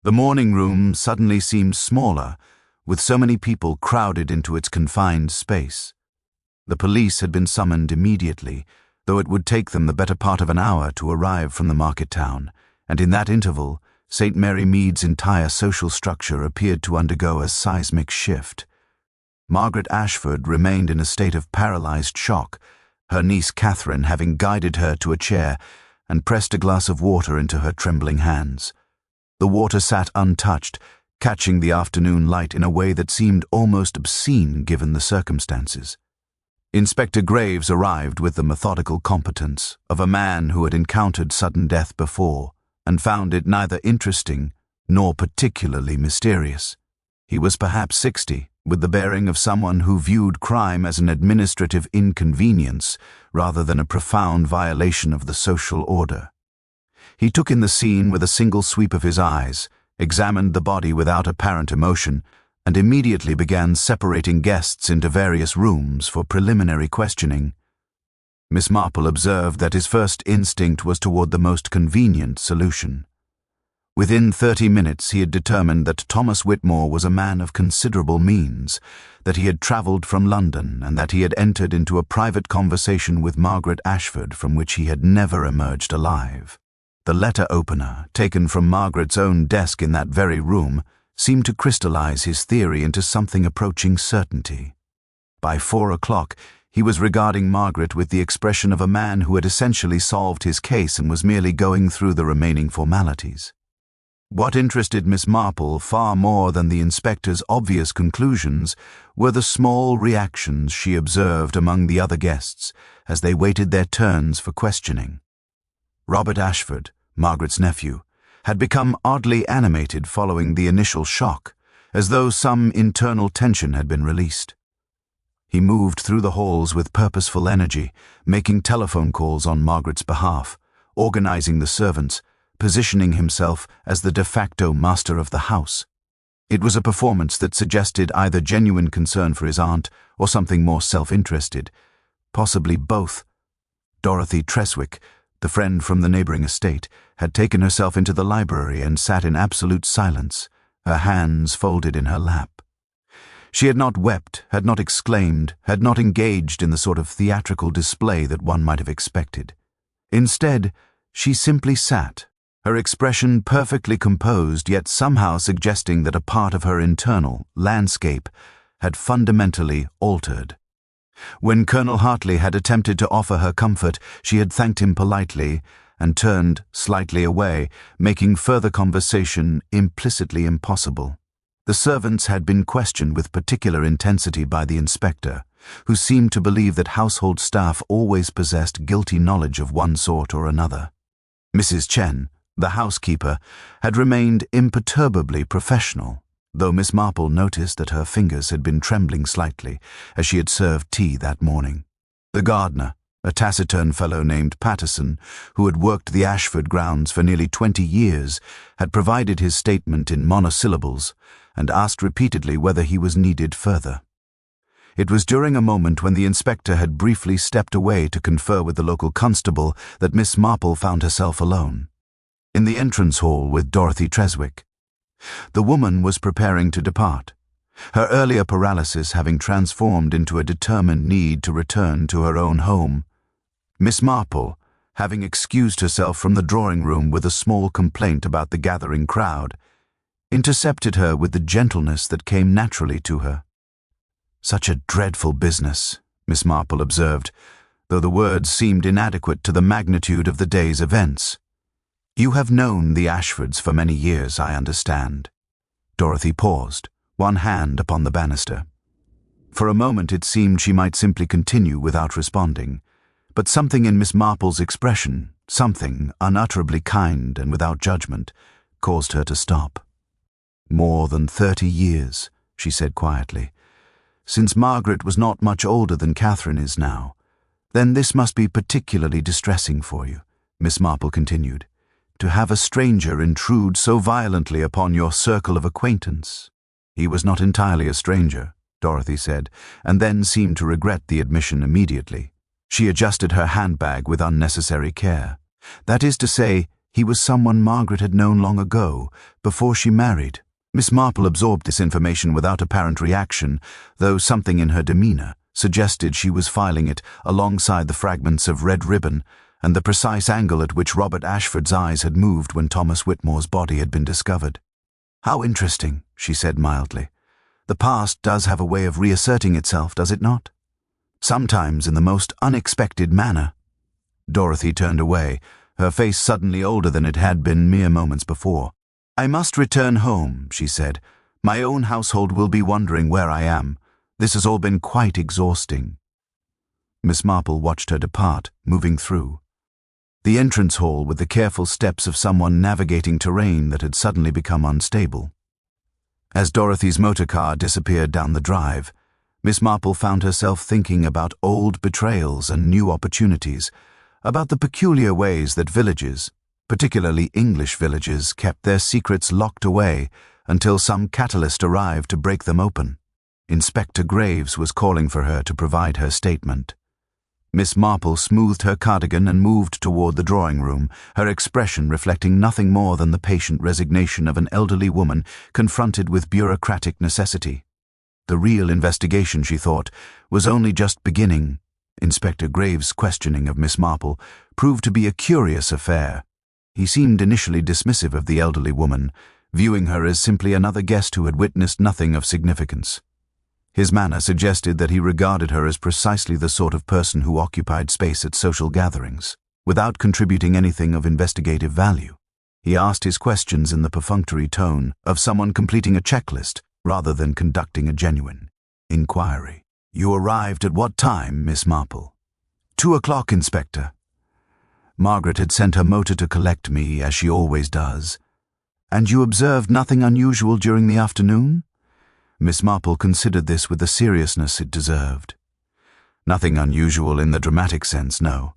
The morning room suddenly seemed smaller, with so many people crowded into its confined space. The police had been summoned immediately, though it would take them the better part of an hour to arrive from the market town, and in that interval, St. Mary Mead's entire social structure appeared to undergo a seismic shift. Margaret Ashford remained in a state of paralyzed shock, her niece Catherine having guided her to a chair and pressed a glass of water into her trembling hands. The water sat untouched, catching the afternoon light in a way that seemed almost obscene given the circumstances. Inspector Graves arrived with the methodical competence of a man who had encountered sudden death before and found it neither interesting nor particularly mysterious. He was perhaps 60, with the bearing of someone who viewed crime as an administrative inconvenience rather than a profound violation of the social order. He took in the scene with a single sweep of his eyes, examined the body without apparent emotion, and immediately began separating guests into various rooms for preliminary questioning. Miss Marple observed that his first instinct was toward the most convenient solution. Within 30 minutes he had determined that Thomas Whitmore was a man of considerable means, that he had travelled from London, and that he had entered into a private conversation with Margaret Ashford from which he had never emerged alive. The letter opener, taken from Margaret's own desk in that very room, seemed to crystallize his theory into something approaching certainty. By 4 o'clock, he was regarding Margaret with the expression of a man who had essentially solved his case and was merely going through the remaining formalities. What interested Miss Marple far more than the inspector's obvious conclusions were the small reactions she observed among the other guests as they waited their turns for questioning. Robert Ashford, Margaret's nephew, had become oddly animated following the initial shock, as though some internal tension had been released. He moved through the halls with purposeful energy, making telephone calls on Margaret's behalf, organizing the servants, positioning himself as the de facto master of the house. It was a performance that suggested either genuine concern for his aunt or something more self-interested, possibly both. Dorothy Treswick, the friend from the neighboring estate, had taken herself into the library and sat in absolute silence, her hands folded in her lap. She had not wept, had not exclaimed, had not engaged in the sort of theatrical display that one might have expected. Instead, she simply sat, her expression perfectly composed, yet somehow suggesting that a part of her internal landscape had fundamentally altered. When Colonel Hartley had attempted to offer her comfort, she had thanked him politely and turned slightly away, making further conversation implicitly impossible. The servants had been questioned with particular intensity by the inspector, who seemed to believe that household staff always possessed guilty knowledge of one sort or another. Mrs. Chen, the housekeeper, had remained imperturbably professional, though Miss Marple noticed that her fingers had been trembling slightly as she had served tea that morning. The gardener, a taciturn fellow named Patterson, who had worked the Ashford grounds for nearly 20 years, had provided his statement in monosyllables and asked repeatedly whether he was needed further. It was during a moment when the inspector had briefly stepped away to confer with the local constable that Miss Marple found herself alone, in the entrance hall with Dorothy Treswick. The woman was preparing to depart, her earlier paralysis having transformed into a determined need to return to her own home. Miss Marple, having excused herself from the drawing-room with a small complaint about the gathering crowd, intercepted her with the gentleness that came naturally to her. "Such a dreadful business," Miss Marple observed, though the words seemed inadequate to the magnitude of the day's events. "You have known the Ashfords for many years, I understand." Dorothy paused, one hand upon the banister. For a moment it seemed she might simply continue without responding, but something in Miss Marple's expression, something unutterably kind and without judgment, caused her to stop. "More than 30 years, she said quietly. "Since Margaret was not much older than Catherine is now. Then this must be particularly distressing for you," Miss Marple continued, "to have a stranger intrude so violently upon your circle of acquaintance." "He was not entirely a stranger," Dorothy said, and then seemed to regret the admission immediately. She adjusted her handbag with unnecessary care. "That is to say, He was someone Margaret had known long ago, before she married. Miss Marple absorbed this information without apparent reaction, though something in her demeanour suggested she was filing it alongside the fragments of red ribbon and the precise angle at which Robert Ashford's eyes had moved when Thomas Whitmore's body had been discovered. "How interesting," she said mildly. "The past does have a way of reasserting itself, does it not? Sometimes in the most unexpected manner." Dorothy turned away, her face suddenly older than it had been mere moments before. "I must return home," she said. "My own household will be wondering where I am. This has all been quite exhausting." Miss Marple watched her depart, moving through the entrance hall with the careful steps of someone navigating terrain that had suddenly become unstable. As Dorothy's motor car disappeared down the drive, Miss Marple found herself thinking about old betrayals and new opportunities, about the peculiar ways that villages, particularly English villages, kept their secrets locked away until some catalyst arrived to break them open. Inspector Graves was calling for her to provide her statement. Miss Marple smoothed her cardigan and moved toward the drawing room, her expression reflecting nothing more than the patient resignation of an elderly woman confronted with bureaucratic necessity. The real investigation, she thought, was only just beginning. Inspector Graves' questioning of Miss Marple proved to be a curious affair. He seemed initially dismissive of the elderly woman, viewing her as simply another guest who had witnessed nothing of significance. His manner suggested that he regarded her as precisely the sort of person who occupied space at social gatherings, without contributing anything of investigative value. He asked his questions in the perfunctory tone of someone completing a checklist, rather than conducting a genuine inquiry. "You arrived at what time, Miss Marple?" 2 o'clock, Inspector. Margaret had sent her motor to collect me, as she always does. "And you observed nothing unusual during the afternoon?" Miss Marple considered this with the seriousness it deserved. "Nothing unusual in the dramatic sense, no.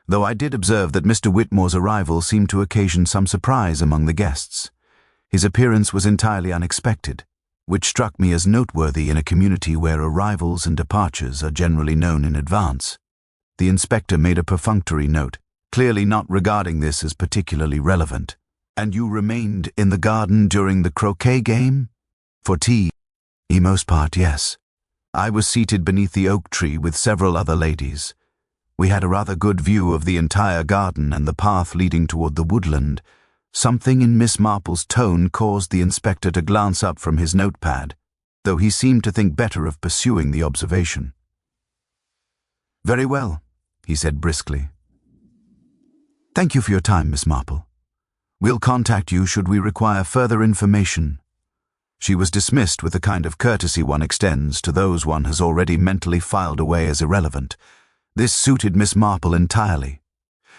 Though I did observe that Mr. Whitmore's arrival seemed to occasion some surprise among the guests. His appearance was entirely unexpected, which struck me as noteworthy in a community where arrivals and departures are generally known in advance." The inspector made a perfunctory note, clearly not regarding this as particularly relevant. "And you remained in the garden during the croquet game?" "For tea, most part, yes. I was seated beneath the oak tree with several other ladies. We had a rather good view of the entire garden and the path leading toward the woodland." Something in Miss Marple's tone caused the inspector to glance up from his notepad, though he seemed to think better of pursuing the observation. "Very well," he said briskly. "Thank you for your time, Miss Marple. We'll contact you should we require further information." She was dismissed with the kind of courtesy one extends to those one has already mentally filed away as irrelevant. This suited Miss Marple entirely.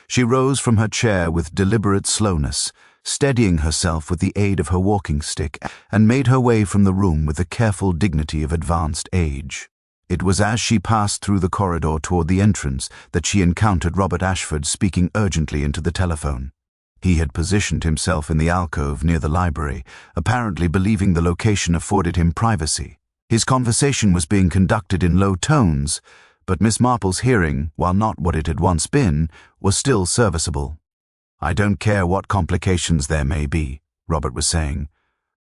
She rose from her chair with deliberate slowness, steadying herself with the aid of her walking stick, and made her way from the room with the careful dignity of advanced age. It was as she passed through the corridor toward the entrance that she encountered Robert Ashford speaking urgently into the telephone. He had positioned himself in the alcove near the library, apparently believing the location afforded him privacy. His conversation was being conducted in low tones, but Miss Marple's hearing, while not what it had once been, was still serviceable. "I don't care what complications there may be," Robert was saying.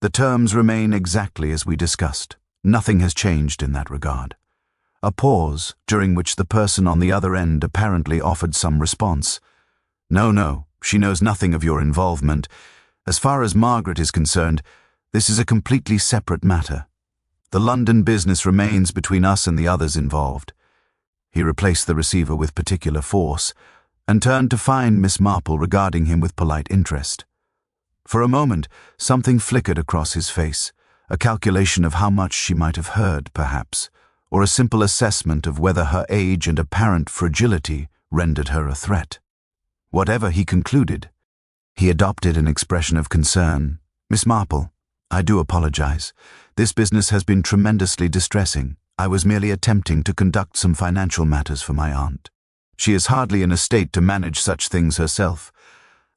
"The terms remain exactly as we discussed. Nothing has changed in that regard." A pause, during which the person on the other end apparently offered some response. No, she knows nothing of your involvement. As far as Margaret is concerned, this is a completely separate matter. The London business remains between us and the others involved." He replaced the receiver with particular force, and turned to find Miss Marple regarding him with polite interest. For a moment, something flickered across his face, a calculation of how much she might have heard, perhaps, or a simple assessment of whether her age and apparent fragility rendered her a threat. Whatever he concluded, he adopted an expression of concern. "Miss Marple, I do apologize. This business has been tremendously distressing. I was merely attempting to conduct some financial matters for my aunt. She is hardly in a state to manage such things herself."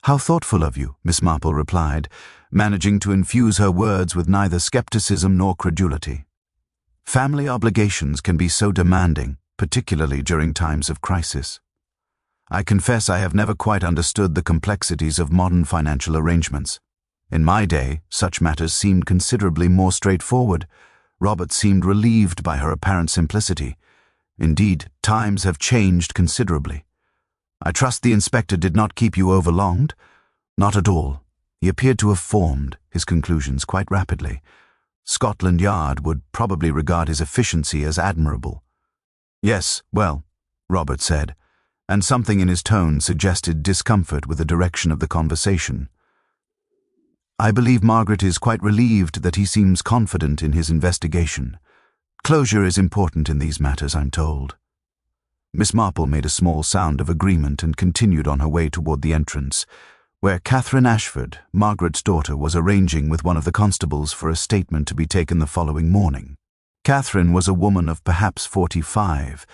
"How thoughtful of you," Miss Marple replied, managing to infuse her words with neither skepticism nor credulity. "Family obligations can be so demanding, particularly during times of crisis." I confess I have never quite understood the complexities of modern financial arrangements. In my day, such matters seemed considerably more straightforward. Robert seemed relieved by her apparent simplicity. Indeed, times have changed considerably. I trust the inspector did not keep you overlonged? Not at all. He appeared to have formed his conclusions quite rapidly. Scotland Yard would probably regard his efficiency as admirable. Yes, well, Robert said, and something in his tone suggested discomfort with the direction of the conversation. I believe Margaret is quite relieved that he seems confident in his investigation. Closure is important in these matters, I'm told. Miss Marple made a small sound of agreement and continued on her way toward the entrance, where Catherine Ashford, Margaret's daughter, was arranging with one of the constables for a statement to be taken the following morning. Catherine was a woman of perhaps 45,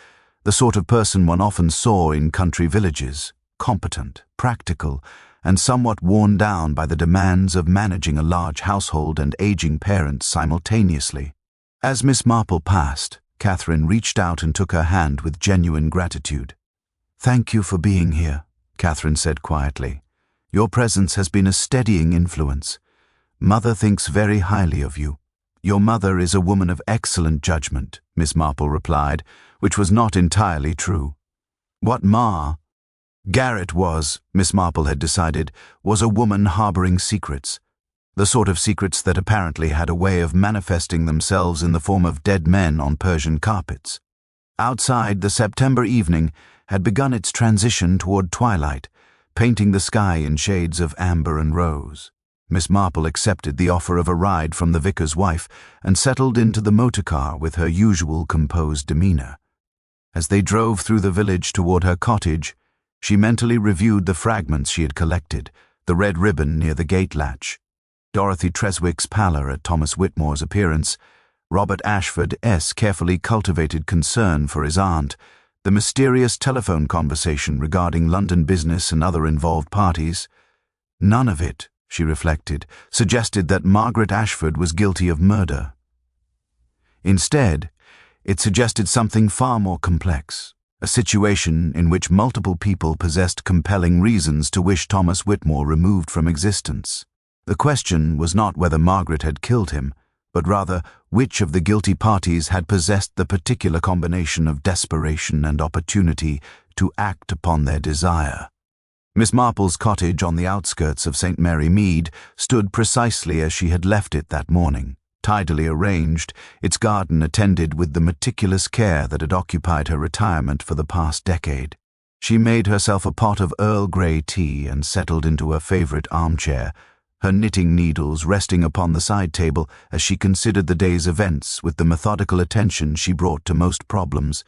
the sort of person one often saw in country villages, competent, practical, and somewhat worn down by the demands of managing a large household and aging parents simultaneously. As Miss Marple passed, Catherine reached out and took her hand with genuine gratitude. "Thank you for being here," Catherine said quietly. "Your presence has been a steadying influence. Mother thinks very highly of you." "Your mother is a woman of excellent judgment," Miss Marple replied, which was not entirely true. What Garrett was, Miss Marple had decided, was a woman harboring secrets. The sort of secrets that apparently had a way of manifesting themselves in the form of dead men on Persian carpets. Outside, the September evening had begun its transition toward twilight, painting the sky in shades of amber and rose. Miss Marple accepted the offer of a ride from the vicar's wife and settled into the motor car with her usual composed demeanor. As they drove through the village toward her cottage, she mentally reviewed the fragments she had collected, the red ribbon near the gate latch, Dorothy Treswick's pallor at Thomas Whitmore's appearance, Robert Ashford's carefully cultivated concern for his aunt, the mysterious telephone conversation regarding London business and other involved parties. None of it, she reflected, suggested that Margaret Ashford was guilty of murder. Instead, it suggested something far more complex, a situation in which multiple people possessed compelling reasons to wish Thomas Whitmore removed from existence. The question was not whether Margaret had killed him, but rather which of the guilty parties had possessed the particular combination of desperation and opportunity to act upon their desire. Miss Marple's cottage on the outskirts of St. Mary Mead stood precisely as she had left it that morning, tidily arranged, its garden attended with the meticulous care that had occupied her retirement for the past decade. She made herself a pot of Earl Grey tea and settled into her favorite armchair, her knitting needles resting upon the side table as she considered the day's events with the methodical attention she brought to most problems.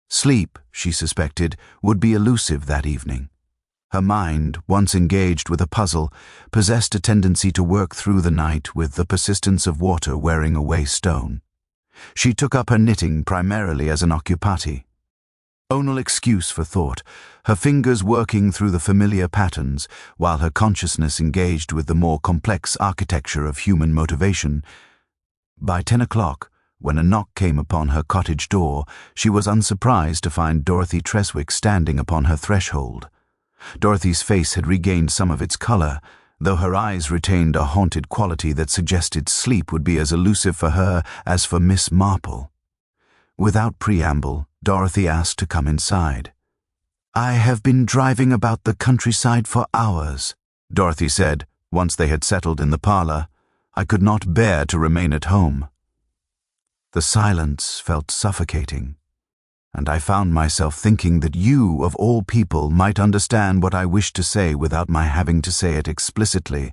Sleep, she suspected, would be elusive that evening. Her mind, once engaged with a puzzle, possessed a tendency to work through the night with the persistence of water wearing away stone. She took up her knitting primarily as an occupati. Only excuse for thought, her fingers working through the familiar patterns, while her consciousness engaged with the more complex architecture of human motivation. By 10 o'clock, when a knock came upon her cottage door, she was unsurprised to find Dorothy Treswick standing upon her threshold. Dorothy's face had regained some of its color, though her eyes retained a haunted quality that suggested sleep would be as elusive for her as for Miss Marple. Without preamble, Dorothy asked to come inside. "I have been driving about the countryside for hours," Dorothy said, once they had settled in the parlor. "I could not bear to remain at home." The silence felt suffocating, and I found myself thinking that you, of all people, might understand what I wished to say without my having to say it explicitly.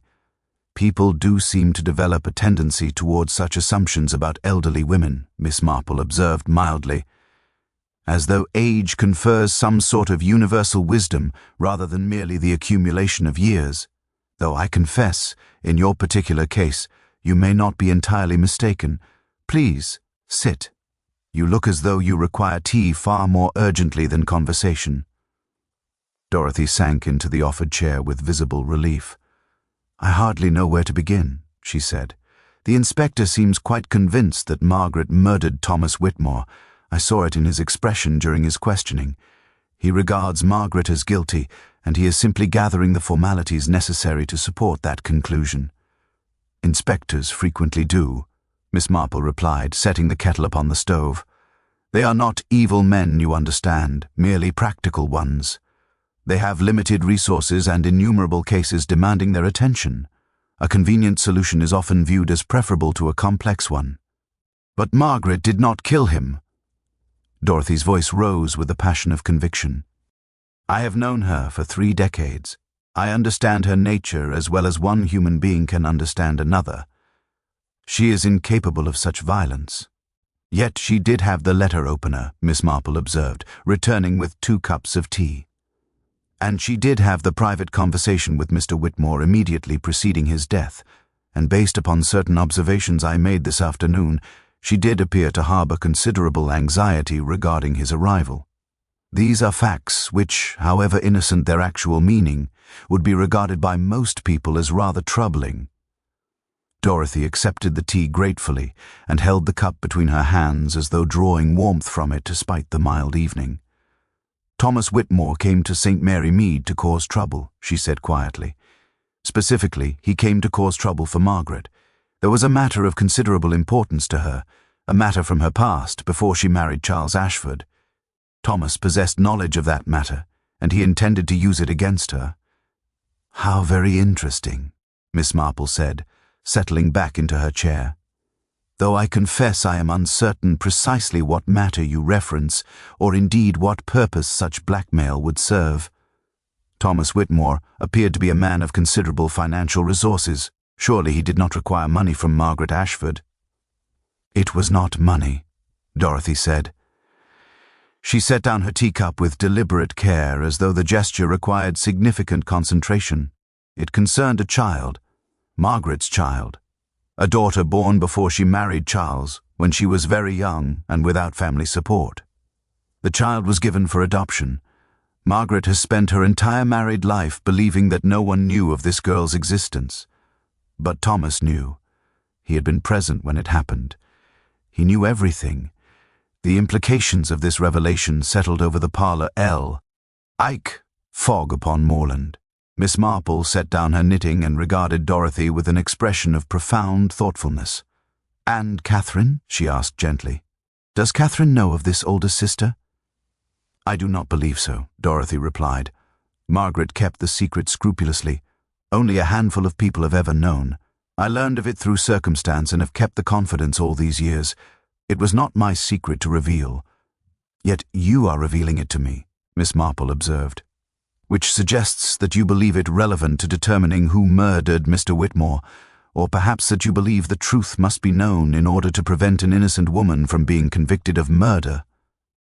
People do seem to develop a tendency towards such assumptions about elderly women, Miss Marple observed mildly, as though age confers some sort of universal wisdom rather than merely the accumulation of years. Though I confess, in your particular case, you may not be entirely mistaken. Please, sit. You look as though you require tea far more urgently than conversation." Dorothy sank into the offered chair with visible relief. "I hardly know where to begin," she said. "The inspector seems quite convinced that Margaret murdered Thomas Whitmore. I saw it in his expression during his questioning. He regards Margaret as guilty, and he is simply gathering the formalities necessary to support that conclusion. Inspectors frequently do, Miss Marple replied, setting the kettle upon the stove. They are not evil men, you understand, merely practical ones. They have limited resources and innumerable cases demanding their attention. A convenient solution is often viewed as preferable to a complex one. But Margaret did not kill him. Dorothy's voice rose with the passion of conviction. I have known her for 3 decades. I understand her nature as well as one human being can understand another. She is incapable of such violence. Yet she did have the letter opener, Miss Marple observed, returning with 2 cups of tea. And she did have the private conversation with Mr. Whitmore immediately preceding his death, and based upon certain observations I made this afternoon, she did appear to harbor considerable anxiety regarding his arrival. These are facts which, however innocent their actual meaning, would be regarded by most people as rather troubling. Dorothy accepted the tea gratefully and held the cup between her hands as though drawing warmth from it despite the mild evening. Thomas Whitmore came to St. Mary Mead to cause trouble, she said quietly. Specifically, he came to cause trouble for Margaret. There was a matter of considerable importance to her, a matter from her past before she married Charles Ashford. Thomas possessed knowledge of that matter, and he intended to use it against her. How very interesting, Miss Marple said, settling back into her chair. Though I confess I am uncertain precisely what matter you reference, or indeed what purpose such blackmail would serve. Thomas Whitmore appeared to be a man of considerable financial resources. Surely he did not require money from Margaret Ashford. It was not money, Dorothy said. She set down her teacup with deliberate care, as though the gesture required significant concentration. It concerned a child, Margaret's child, a daughter born before she married Charles, when she was very young and without family support. The child was given for adoption. Margaret has spent her entire married life believing that no one knew of this girl's existence. But Thomas knew. He had been present when it happened. He knew everything. The implications of this revelation settled over the parlor L. Ike, fog upon moorland. Miss Marple set down her knitting and regarded Dorothy with an expression of profound thoughtfulness. And Catherine? She asked gently. Does Catherine know of this older sister? I do not believe so, Dorothy replied. Margaret kept the secret scrupulously. Only a handful of people have ever known. I learned of it through circumstance and have kept the confidence all these years. It was not my secret to reveal. Yet you are revealing it to me, Miss Marple observed, which suggests that you believe it relevant to determining who murdered Mr. Whitmore, or perhaps that you believe the truth must be known in order to prevent an innocent woman from being convicted of murder.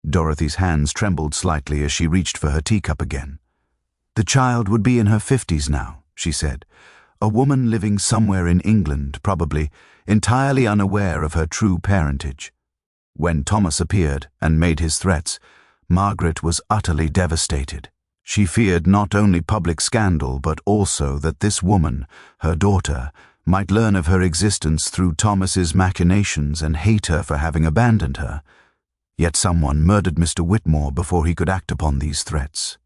Dorothy's hands trembled slightly as she reached for her teacup again. The child would be in her 50s now, she said, a woman living somewhere in England, probably, entirely unaware of her true parentage. When Thomas appeared and made his threats, Margaret was utterly devastated. She feared not only public scandal, but also that this woman, her daughter, might learn of her existence through Thomas's machinations and hate her for having abandoned her. Yet someone murdered Mr. Whitmore before he could act upon these threats,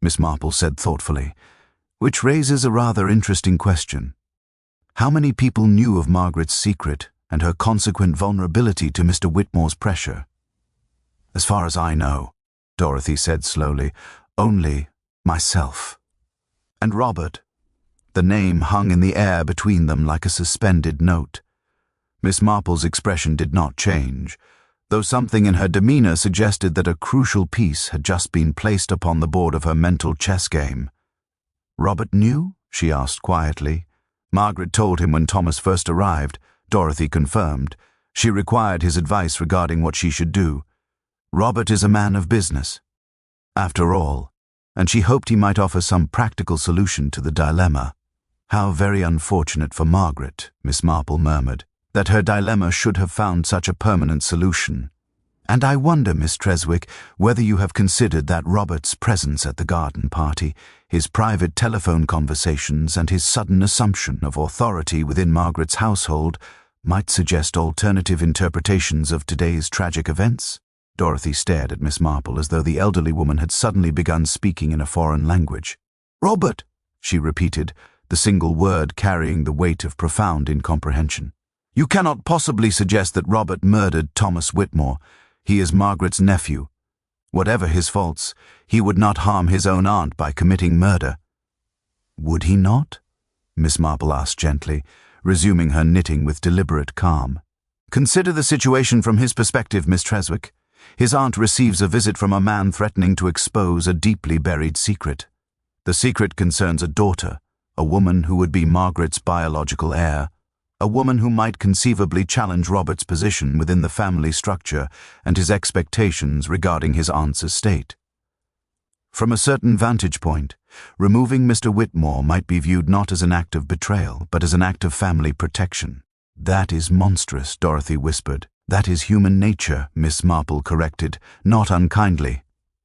Miss Marple said thoughtfully, which raises a rather interesting question. How many people knew of Margaret's secret and her consequent vulnerability to Mr. Whitmore's pressure? As far as I know, Dorothy said slowly, only myself. And Robert? The name hung in the air between them like a suspended note. Miss Marple's expression did not change, though something in her demeanor suggested that a crucial piece had just been placed upon the board of her mental chess game. Robert knew? She asked quietly. Margaret told him when Thomas first arrived. Dorothy confirmed. She required his advice regarding what she should do. Robert is a man of business, after all, and she hoped he might offer some practical solution to the dilemma. How very unfortunate for Margaret, Miss Marple murmured, that her dilemma should have found such a permanent solution. And I wonder, Miss Treswick, whether you have considered that Robert's presence at the garden party, his private telephone conversations, and his sudden assumption of authority within Margaret's household might suggest alternative interpretations of today's tragic events? Dorothy stared at Miss Marple as though the elderly woman had suddenly begun speaking in a foreign language. "Robert," she repeated, the single word carrying the weight of profound incomprehension. "You cannot possibly suggest that Robert murdered Thomas Whitmore. He is Margaret's nephew. Whatever his faults, he would not harm his own aunt by committing murder." "Would he not?" Miss Marple asked gently, resuming her knitting with deliberate calm. "Consider the situation from his perspective, Miss Treswick. His aunt receives a visit from a man threatening to expose a deeply buried secret. The secret concerns a daughter, a woman who would be Margaret's biological heir, a woman who might conceivably challenge Robert's position within the family structure and his expectations regarding his aunt's estate. From a certain vantage point, removing Mr. Whitmore might be viewed not as an act of betrayal, but as an act of family protection." "That is monstrous," Dorothy whispered. "That is human nature," Miss Marple corrected, not unkindly.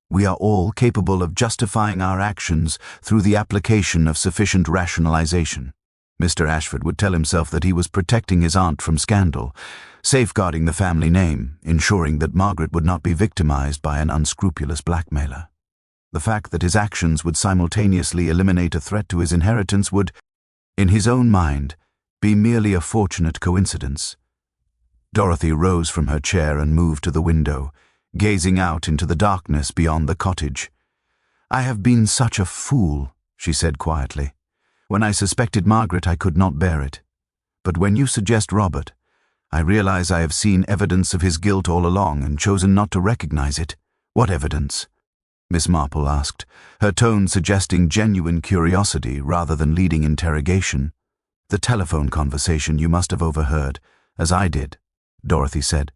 "We are all capable of justifying our actions through the application of sufficient rationalization." Mr. Ashford would tell himself that he was protecting his aunt from scandal, safeguarding the family name, ensuring that Margaret would not be victimized by an unscrupulous blackmailer. The fact that his actions would simultaneously eliminate a threat to his inheritance would, in his own mind, be merely a fortunate coincidence. Dorothy rose from her chair and moved to the window, gazing out into the darkness beyond the cottage. "I have been such a fool," she said quietly. "When I suspected Margaret, I could not bear it. But when you suggest Robert, I realize I have seen evidence of his guilt all along and chosen not to recognize it." "What evidence?" Miss Marple asked, her tone suggesting genuine curiosity rather than leading interrogation. "The telephone conversation you must have overheard, as I did," Dorothy said.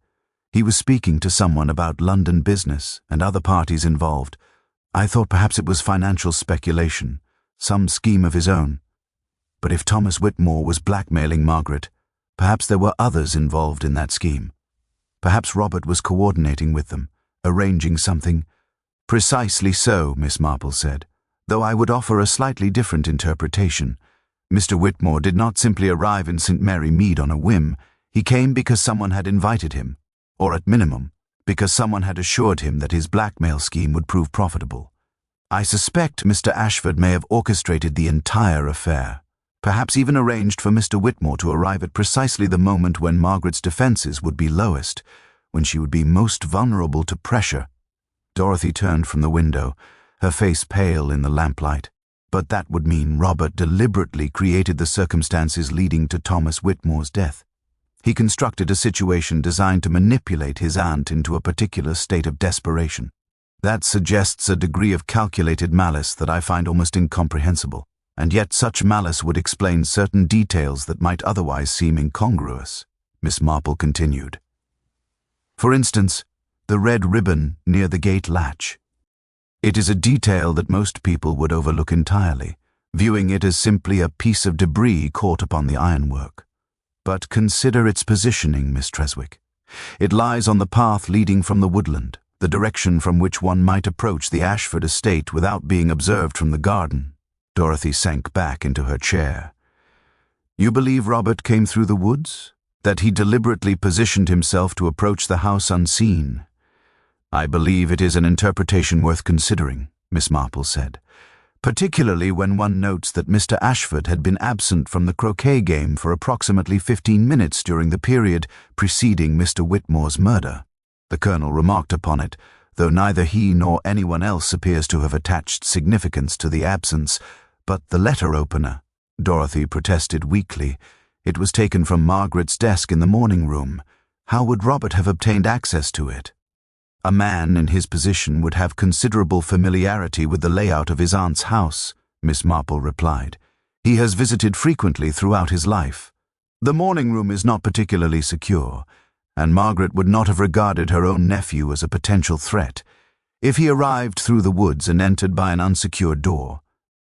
"He was speaking to someone about London business and other parties involved. I thought perhaps it was financial speculation, some scheme of his own. But if Thomas Whitmore was blackmailing Margaret, perhaps there were others involved in that scheme. Perhaps Robert was coordinating with them, arranging something." "Precisely so," Miss Marple said, "though I would offer a slightly different interpretation. Mr. Whitmore did not simply arrive in St. Mary Mead on a whim. He came because someone had invited him, or at minimum, because someone had assured him that his blackmail scheme would prove profitable. I suspect Mr. Ashford may have orchestrated the entire affair, perhaps even arranged for Mr. Whitmore to arrive at precisely the moment when Margaret's defenses would be lowest, when she would be most vulnerable to pressure." Dorothy turned from the window, her face pale in the lamplight. "But that would mean Robert deliberately created the circumstances leading to Thomas Whitmore's death. He constructed a situation designed to manipulate his aunt into a particular state of desperation. That suggests a degree of calculated malice that I find almost incomprehensible, and yet such malice would explain certain details that might otherwise seem incongruous," Miss Marple continued. "For instance, the red ribbon near the gate latch. It is a detail that most people would overlook entirely, viewing it as simply a piece of debris caught upon the ironwork. But consider its positioning, Miss Treswick. It lies on the path leading from the woodland, the direction from which one might approach the Ashford estate without being observed from the garden." Dorothy sank back into her chair. "You believe Robert came through the woods? That he deliberately positioned himself to approach the house unseen?" "I believe it is an interpretation worth considering," Miss Marple said, "particularly when one notes that Mr. Ashford had been absent from the croquet game for approximately 15 minutes during the period preceding Mr. Whitmore's murder." The Colonel remarked upon it, though neither he nor anyone else appears to have attached significance to the absence. "But the letter opener," Dorothy protested weakly. "It was taken from Margaret's desk in the morning room. How would Robert have obtained access to it?" "A man in his position would have considerable familiarity with the layout of his aunt's house," Miss Marple replied. "He has visited frequently throughout his life. The morning room is not particularly secure, and Margaret would not have regarded her own nephew as a potential threat. If he arrived through the woods and entered by an unsecured door,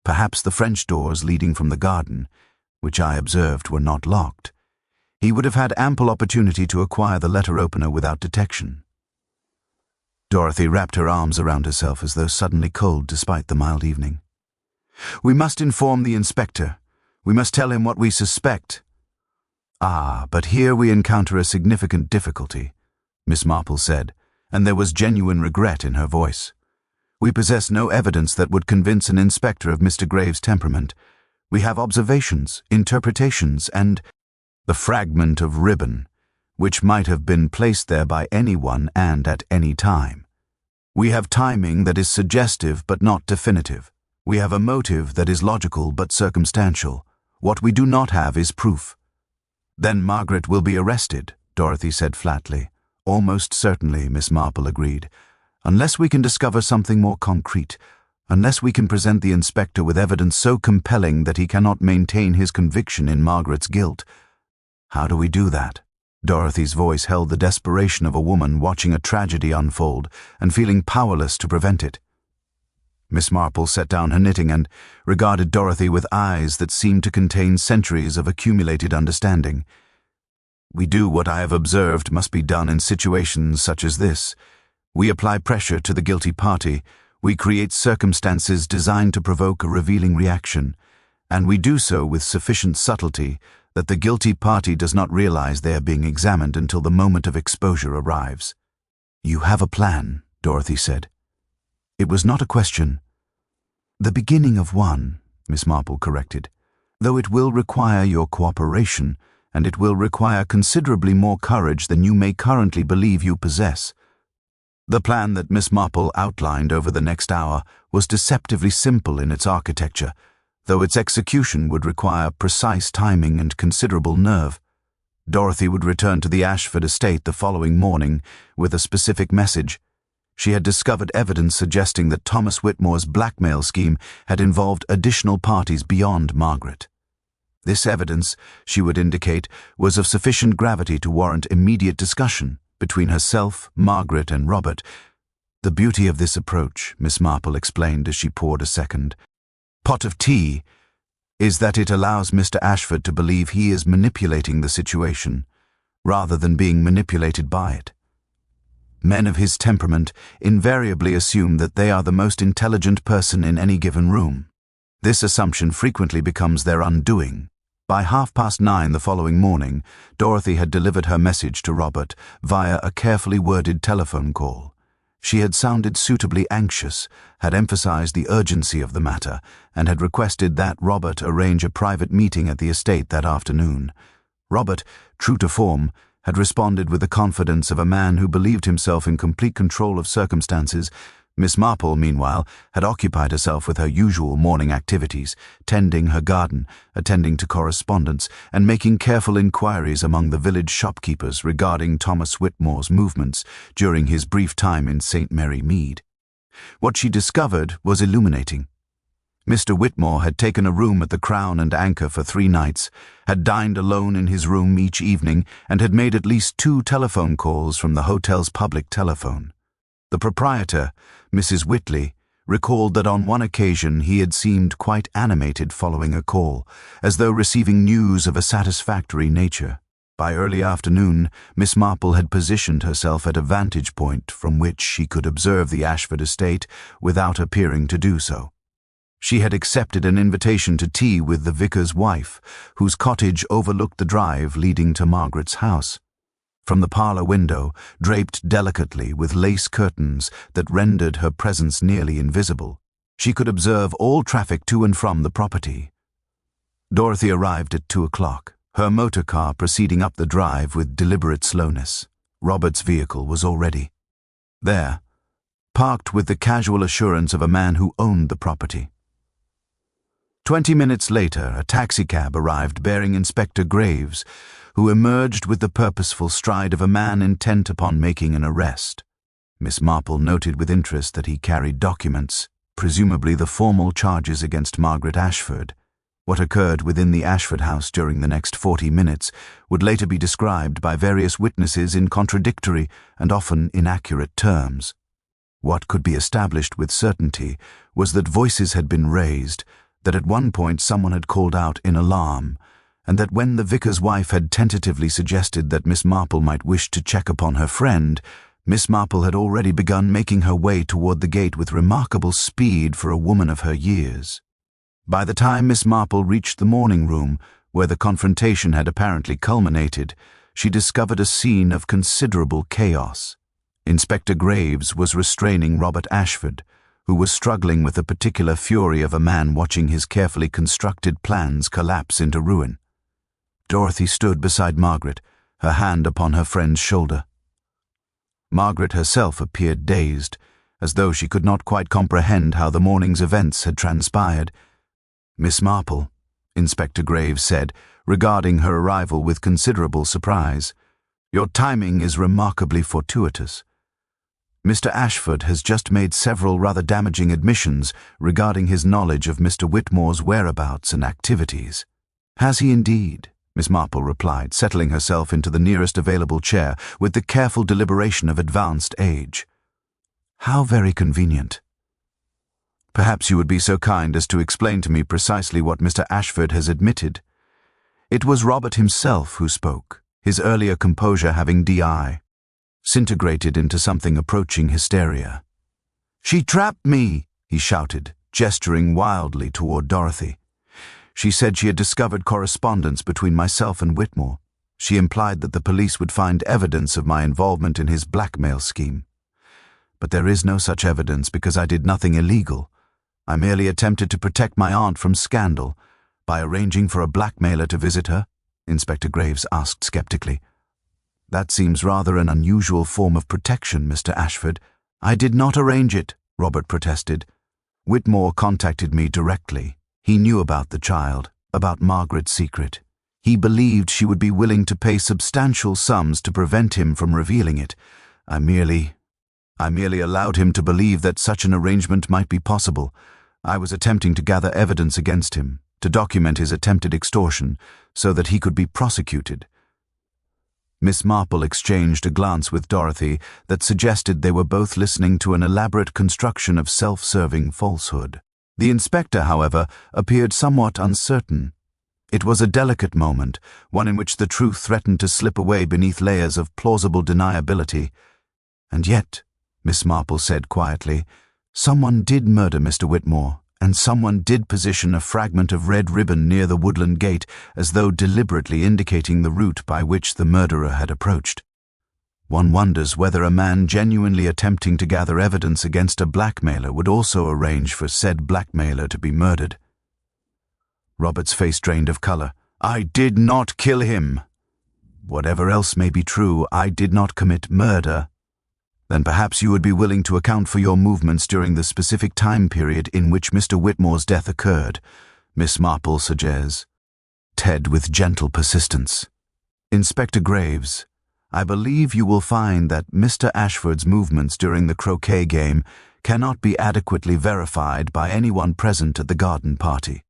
perhaps the French doors leading from the garden, which I observed were not locked, he would have had ample opportunity to acquire the letter opener without detection." Dorothy wrapped her arms around herself as though suddenly cold despite the mild evening. "We must inform the inspector. We must tell him what we suspect." "Ah, but here we encounter a significant difficulty," Miss Marple said. and there was genuine regret in her voice. "We possess no evidence that would convince an inspector of Mr. Graves' temperament. We have observations, interpretations, and the fragment of ribbon, which might have been placed there by anyone and at any time. We have timing that is suggestive but not definitive. We have a motive that is logical but circumstantial. What we do not have is proof." "Then Margaret will be arrested," Dorothy said flatly. "Almost certainly," Miss Marple agreed. "Unless we can discover something more concrete, unless we can present the inspector with evidence so compelling that he cannot maintain his conviction in Margaret's guilt." "How do we do that?" Dorothy's voice held the desperation of a woman watching a tragedy unfold and feeling powerless to prevent it. Miss Marple set down her knitting and regarded Dorothy with eyes that seemed to contain centuries of accumulated understanding. "We do what I have observed must be done in situations such as this. We apply pressure to the guilty party. We create circumstances designed to provoke a revealing reaction, and we do so with sufficient subtlety that the guilty party does not realize they are being examined until the moment of exposure arrives." "You have a plan," Dorothy said. It was not a question. "The beginning of one," Miss Marple corrected, "though it will require your cooperation, and it will require considerably more courage than you may currently believe you possess." The plan that Miss Marple outlined over the next hour was deceptively simple in its architecture, though its execution would require precise timing and considerable nerve. Dorothy would return to the Ashford estate the following morning with a specific message. She had discovered evidence suggesting that Thomas Whitmore's blackmail scheme had involved additional parties beyond Margaret. This evidence, she would indicate, was of sufficient gravity to warrant immediate discussion between herself, Margaret, and Robert. "The beauty of this approach," Miss Marple explained as she poured a second pot of tea, "is that it allows Mr. Ashford to believe he is manipulating the situation, rather than being manipulated by it. Men of his temperament invariably assume that they are the most intelligent person in any given room. This assumption frequently becomes their undoing." By 9:30 the following morning, Dorothy had delivered her message to Robert via a carefully worded telephone call. She had sounded suitably anxious, had emphasized the urgency of the matter, and had requested that Robert arrange a private meeting at the estate that afternoon. Robert, true to form, had responded with the confidence of a man who believed himself in complete control of circumstances. Miss Marple, meanwhile, had occupied herself with her usual morning activities, tending her garden, attending to correspondence, and making careful inquiries among the village shopkeepers regarding Thomas Whitmore's movements during his brief time in St. Mary Mead. What she discovered was illuminating. Mr. Whitmore had taken a room at the Crown and Anchor for 3 nights, had dined alone in his room each evening, and had made at least 2 telephone calls from the hotel's public telephone. The proprietor, Mrs. Whitley, recalled that on one occasion he had seemed quite animated following a call, as though receiving news of a satisfactory nature. By early afternoon, Miss Marple had positioned herself at a vantage point from which she could observe the Ashford estate without appearing to do so. She had accepted an invitation to tea with the vicar's wife, whose cottage overlooked the drive leading to Margaret's house. From the parlor window, draped delicately with lace curtains that rendered her presence nearly invisible, she could observe all traffic to and from the property. Dorothy arrived at 2:00, her motor car proceeding up the drive with deliberate slowness. Robert's vehicle was already there, parked with the casual assurance of a man who owned the property. 20 minutes later, a taxicab arrived bearing Inspector Graves, who emerged with the purposeful stride of a man intent upon making an arrest. Miss Marple noted with interest that he carried documents, presumably the formal charges against Margaret Ashford. What occurred within the Ashford house during the next 40 minutes would later be described by various witnesses in contradictory and often inaccurate terms. What could be established with certainty was that voices had been raised, that at one point someone had called out in alarm, and that when the vicar's wife had tentatively suggested that Miss Marple might wish to check upon her friend, Miss Marple had already begun making her way toward the gate with remarkable speed for a woman of her years. By the time Miss Marple reached the morning room, where the confrontation had apparently culminated, she discovered a scene of considerable chaos. Inspector Graves was restraining Robert Ashford, who was struggling with the particular fury of a man watching his carefully constructed plans collapse into ruin. Dorothy stood beside Margaret, her hand upon her friend's shoulder. Margaret herself appeared dazed, as though she could not quite comprehend how the morning's events had transpired. "Miss Marple," Inspector Graves said, regarding her arrival with considerable surprise, "your timing is remarkably fortuitous. Mr. Ashford has just made several rather damaging admissions regarding his knowledge of Mr. Whitmore's whereabouts and activities." "Has he indeed?" Miss Marple replied, settling herself into the nearest available chair with the careful deliberation of advanced age. "How very convenient. Perhaps you would be so kind as to explain to me precisely what Mr. Ashford has admitted." It was Robert himself who spoke, his earlier composure having disintegrated into something approaching hysteria. "She trapped me," he shouted, gesturing wildly toward Dorothy. "She said she had discovered correspondence between myself and Whitmore. She implied that the police would find evidence of my involvement in his blackmail scheme. But there is no such evidence because I did nothing illegal. I merely attempted to protect my aunt from scandal by arranging for a blackmailer to visit her," Inspector Graves asked skeptically. "That seems rather an unusual form of protection, Mr. Ashford." "I did not arrange it," Robert protested. "Whitmore contacted me directly. He knew about the child, about Margaret's secret. He believed she would be willing to pay substantial sums to prevent him from revealing it. I merely allowed him to believe that such an arrangement might be possible. I was attempting to gather evidence against him, to document his attempted extortion, so that he could be prosecuted." Miss Marple exchanged a glance with Dorothy that suggested they were both listening to an elaborate construction of self-serving falsehood. The inspector, however, appeared somewhat uncertain. It was a delicate moment, one in which the truth threatened to slip away beneath layers of plausible deniability. "And yet," Miss Marple said quietly, "someone did murder Mr. Whitmore, and someone did position a fragment of red ribbon near the woodland gate as though deliberately indicating the route by which the murderer had approached. One wonders whether a man genuinely attempting to gather evidence against a blackmailer would also arrange for said blackmailer to be murdered." Robert's face drained of color. "I did not kill him." "Whatever else may be true, I did not commit murder." "Then perhaps you would be willing to account for your movements during the specific time period in which Mr. Whitmore's death occurred," Miss Marple suggests. Ted with gentle persistence. "Inspector Graves, I believe you will find that Mr. Ashford's movements during the croquet game cannot be adequately verified by anyone present at the garden party.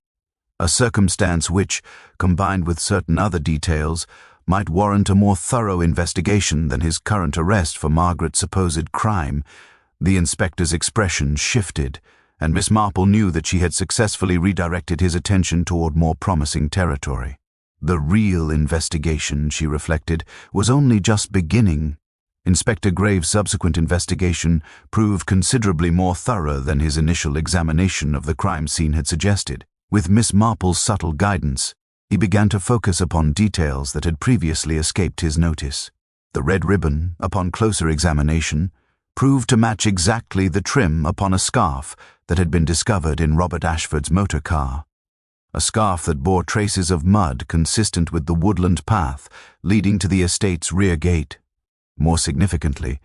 A circumstance which, combined with certain other details, might warrant a more thorough investigation than his current arrest for Margaret's supposed crime." The inspector's expression shifted, and Miss Marple knew that she had successfully redirected his attention toward more promising territory. The real investigation, she reflected, was only just beginning. Inspector Graves' subsequent investigation proved considerably more thorough than his initial examination of the crime scene had suggested. With Miss Marple's subtle guidance, he began to focus upon details that had previously escaped his notice. The red ribbon, upon closer examination, proved to match exactly the trim upon a scarf that had been discovered in Robert Ashford's motor car. A scarf that bore traces of mud consistent with the woodland path leading to the estate's rear gate. More significantly,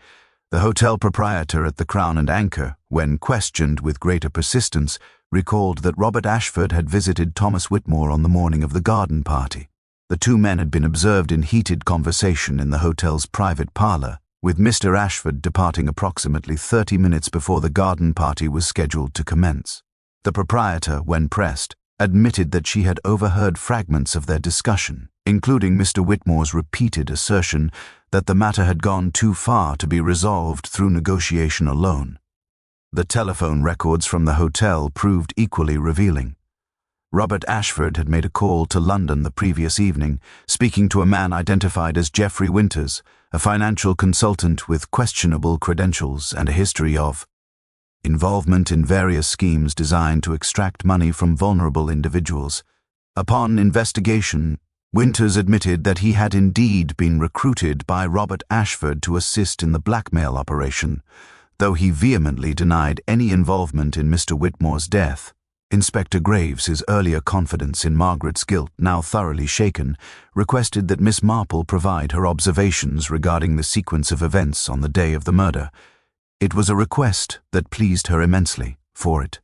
the hotel proprietor at the Crown and Anchor, when questioned with greater persistence, recalled that Robert Ashford had visited Thomas Whitmore on the morning of the garden party. The two men had been observed in heated conversation in the hotel's private parlor, with Mr. Ashford departing approximately 30 minutes before the garden party was scheduled to commence. The proprietor, when pressed, admitted that she had overheard fragments of their discussion, including Mr. Whitmore's repeated assertion that the matter had gone too far to be resolved through negotiation alone. The telephone records from the hotel proved equally revealing. Robert Ashford had made a call to London the previous evening, speaking to a man identified as Geoffrey Winters, a financial consultant with questionable credentials and a history of involvement in various schemes designed to extract money from vulnerable individuals. Upon investigation, Winters admitted that he had indeed been recruited by Robert Ashford to assist in the blackmail operation, though he vehemently denied any involvement in Mr. Whitmore's death. Inspector Graves, his earlier confidence in Margaret's guilt now thoroughly shaken, requested that Miss Marple provide her observations regarding the sequence of events on the day of the murder. It was a request that pleased her immensely, for it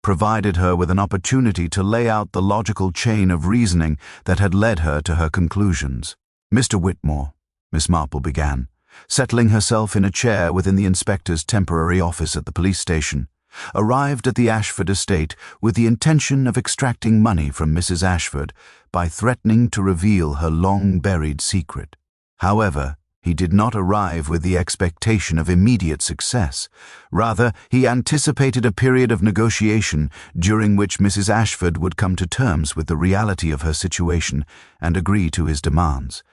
provided her with an opportunity to lay out the logical chain of reasoning that had led her to her conclusions. "Mr. Whitmore," Miss Marple began, settling herself in a chair within the inspector's temporary office at the police station, arrived at the Ashford estate with the intention of extracting money from Mrs. Ashford by threatening to reveal her long-buried secret. However, he did not arrive with the expectation of immediate success. Rather, he anticipated a period of negotiation during which Mrs. Ashford would come to terms with the reality of her situation and agree to his demands.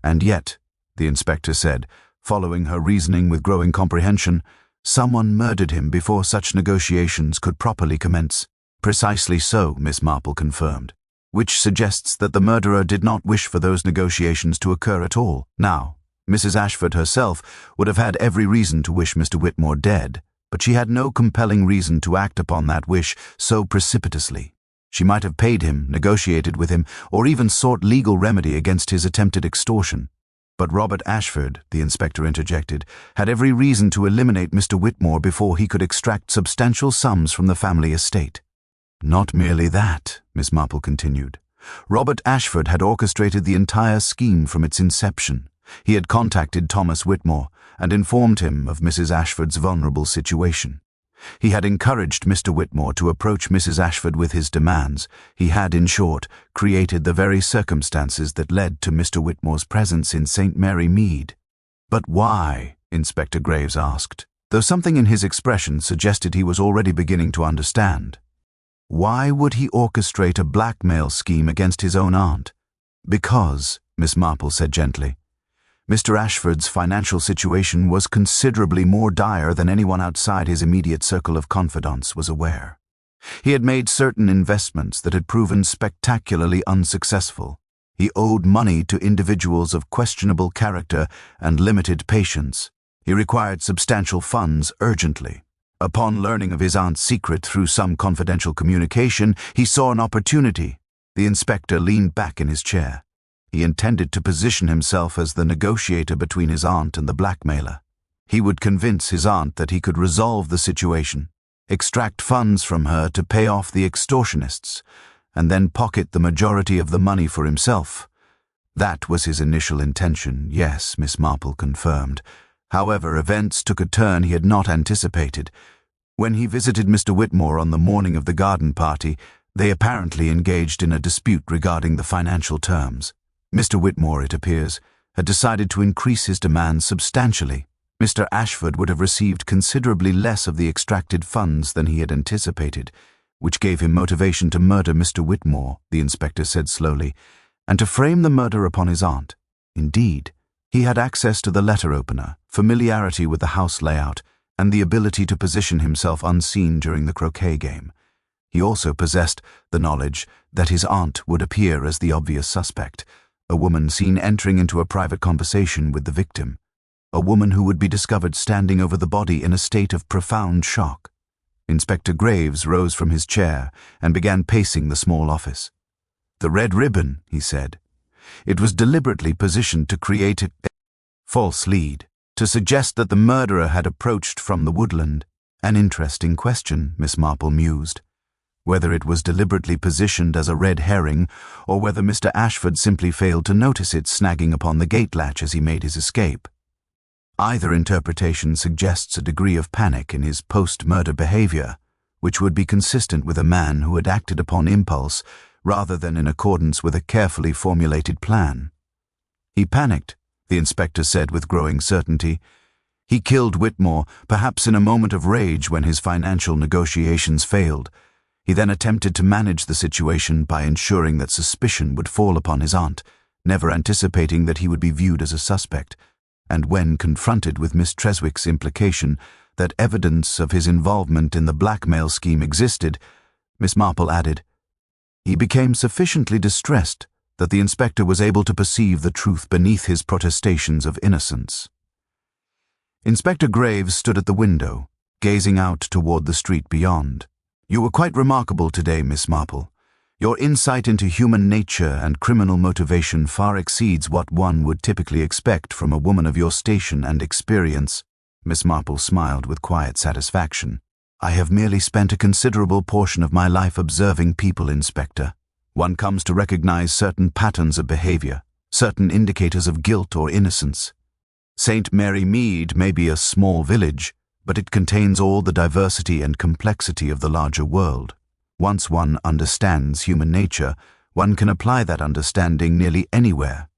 "And yet," the inspector said, following her reasoning with growing comprehension, "someone murdered him before such negotiations could properly commence." "Precisely so," Miss Marple confirmed, "which suggests that the murderer did not wish for those negotiations to occur at all. Now, Mrs. Ashford herself would have had every reason to wish Mr. Whitmore dead, but she had no compelling reason to act upon that wish so precipitously. She might have paid him, negotiated with him, or even sought legal remedy against his attempted extortion. But Robert Ashford," the inspector interjected, "had every reason to eliminate Mr. Whitmore before he could extract substantial sums from the family estate." "Not merely that," Miss Marple continued. "Robert Ashford had orchestrated the entire scheme from its inception. He had contacted Thomas Whitmore and informed him of Mrs. Ashford's vulnerable situation. He had encouraged Mr. Whitmore to approach Mrs. Ashford with his demands. He had, in short, created the very circumstances that led to Mr. Whitmore's presence in St. Mary Mead." "But why?" Inspector Graves asked, though something in his expression suggested he was already beginning to understand. "Why would he orchestrate a blackmail scheme against his own aunt?" "Because," Miss Marple said gently, "Mr. Ashford's financial situation was considerably more dire than anyone outside his immediate circle of confidants was aware. He had made certain investments that had proven spectacularly unsuccessful. He owed money to individuals of questionable character and limited patience. He required substantial funds urgently. Upon learning of his aunt's secret through some confidential communication, he saw an opportunity." The inspector leaned back in his chair. He intended to position himself as the negotiator between his aunt and the blackmailer. He would convince his aunt that he could resolve the situation, extract funds from her to pay off the extortionists, and then pocket the majority of the money for himself. That was his initial intention, yes, Miss Marple confirmed. However, events took a turn he had not anticipated. When he visited Mr. Whitmore on the morning of the garden party, they apparently engaged in a dispute regarding the financial terms. Mr. Whitmore, it appears, had decided to increase his demands substantially. Mr. Ashford would have received considerably less of the extracted funds than he had anticipated, which gave him motivation to murder Mr. Whitmore, the inspector said slowly, and to frame the murder upon his aunt. Indeed, he had access to the letter opener, familiarity with the house layout, and the ability to position himself unseen during the croquet game. He also possessed the knowledge that his aunt would appear as the obvious suspect, a woman seen entering into a private conversation with the victim, a woman who would be discovered standing over the body in a state of profound shock. Inspector Graves rose from his chair and began pacing the small office. "The red ribbon," he said. "It was deliberately positioned to create a false lead, to suggest that the murderer had approached from the woodland." "An interesting question," Miss Marple mused. Whether it was deliberately positioned as a red herring, or whether Mr. Ashford simply failed to notice it snagging upon the gate latch as he made his escape. Either interpretation suggests a degree of panic in his post-murder behavior, which would be consistent with a man who had acted upon impulse rather than in accordance with a carefully formulated plan. "He panicked," the inspector said with growing certainty. "He killed Whitmore, perhaps in a moment of rage when his financial negotiations failed. He then attempted to manage the situation by ensuring that suspicion would fall upon his aunt, never anticipating that he would be viewed as a suspect, and when confronted with Miss Treswick's implication that evidence of his involvement in the blackmail scheme existed, Miss Marple added, he became sufficiently distressed that the inspector was able to perceive the truth beneath his protestations of innocence. Inspector Graves stood at the window, gazing out toward the street beyond. "You were quite remarkable today, Miss Marple. Your insight into human nature and criminal motivation far exceeds what one would typically expect from a woman of your station and experience." Miss Marple smiled with quiet satisfaction. "I have merely spent a considerable portion of my life observing people, Inspector. One comes to recognize certain patterns of behavior, certain indicators of guilt or innocence. St. Mary Mead may be a small village, but it contains all the diversity and complexity of the larger world. Once one understands human nature, one can apply that understanding nearly anywhere."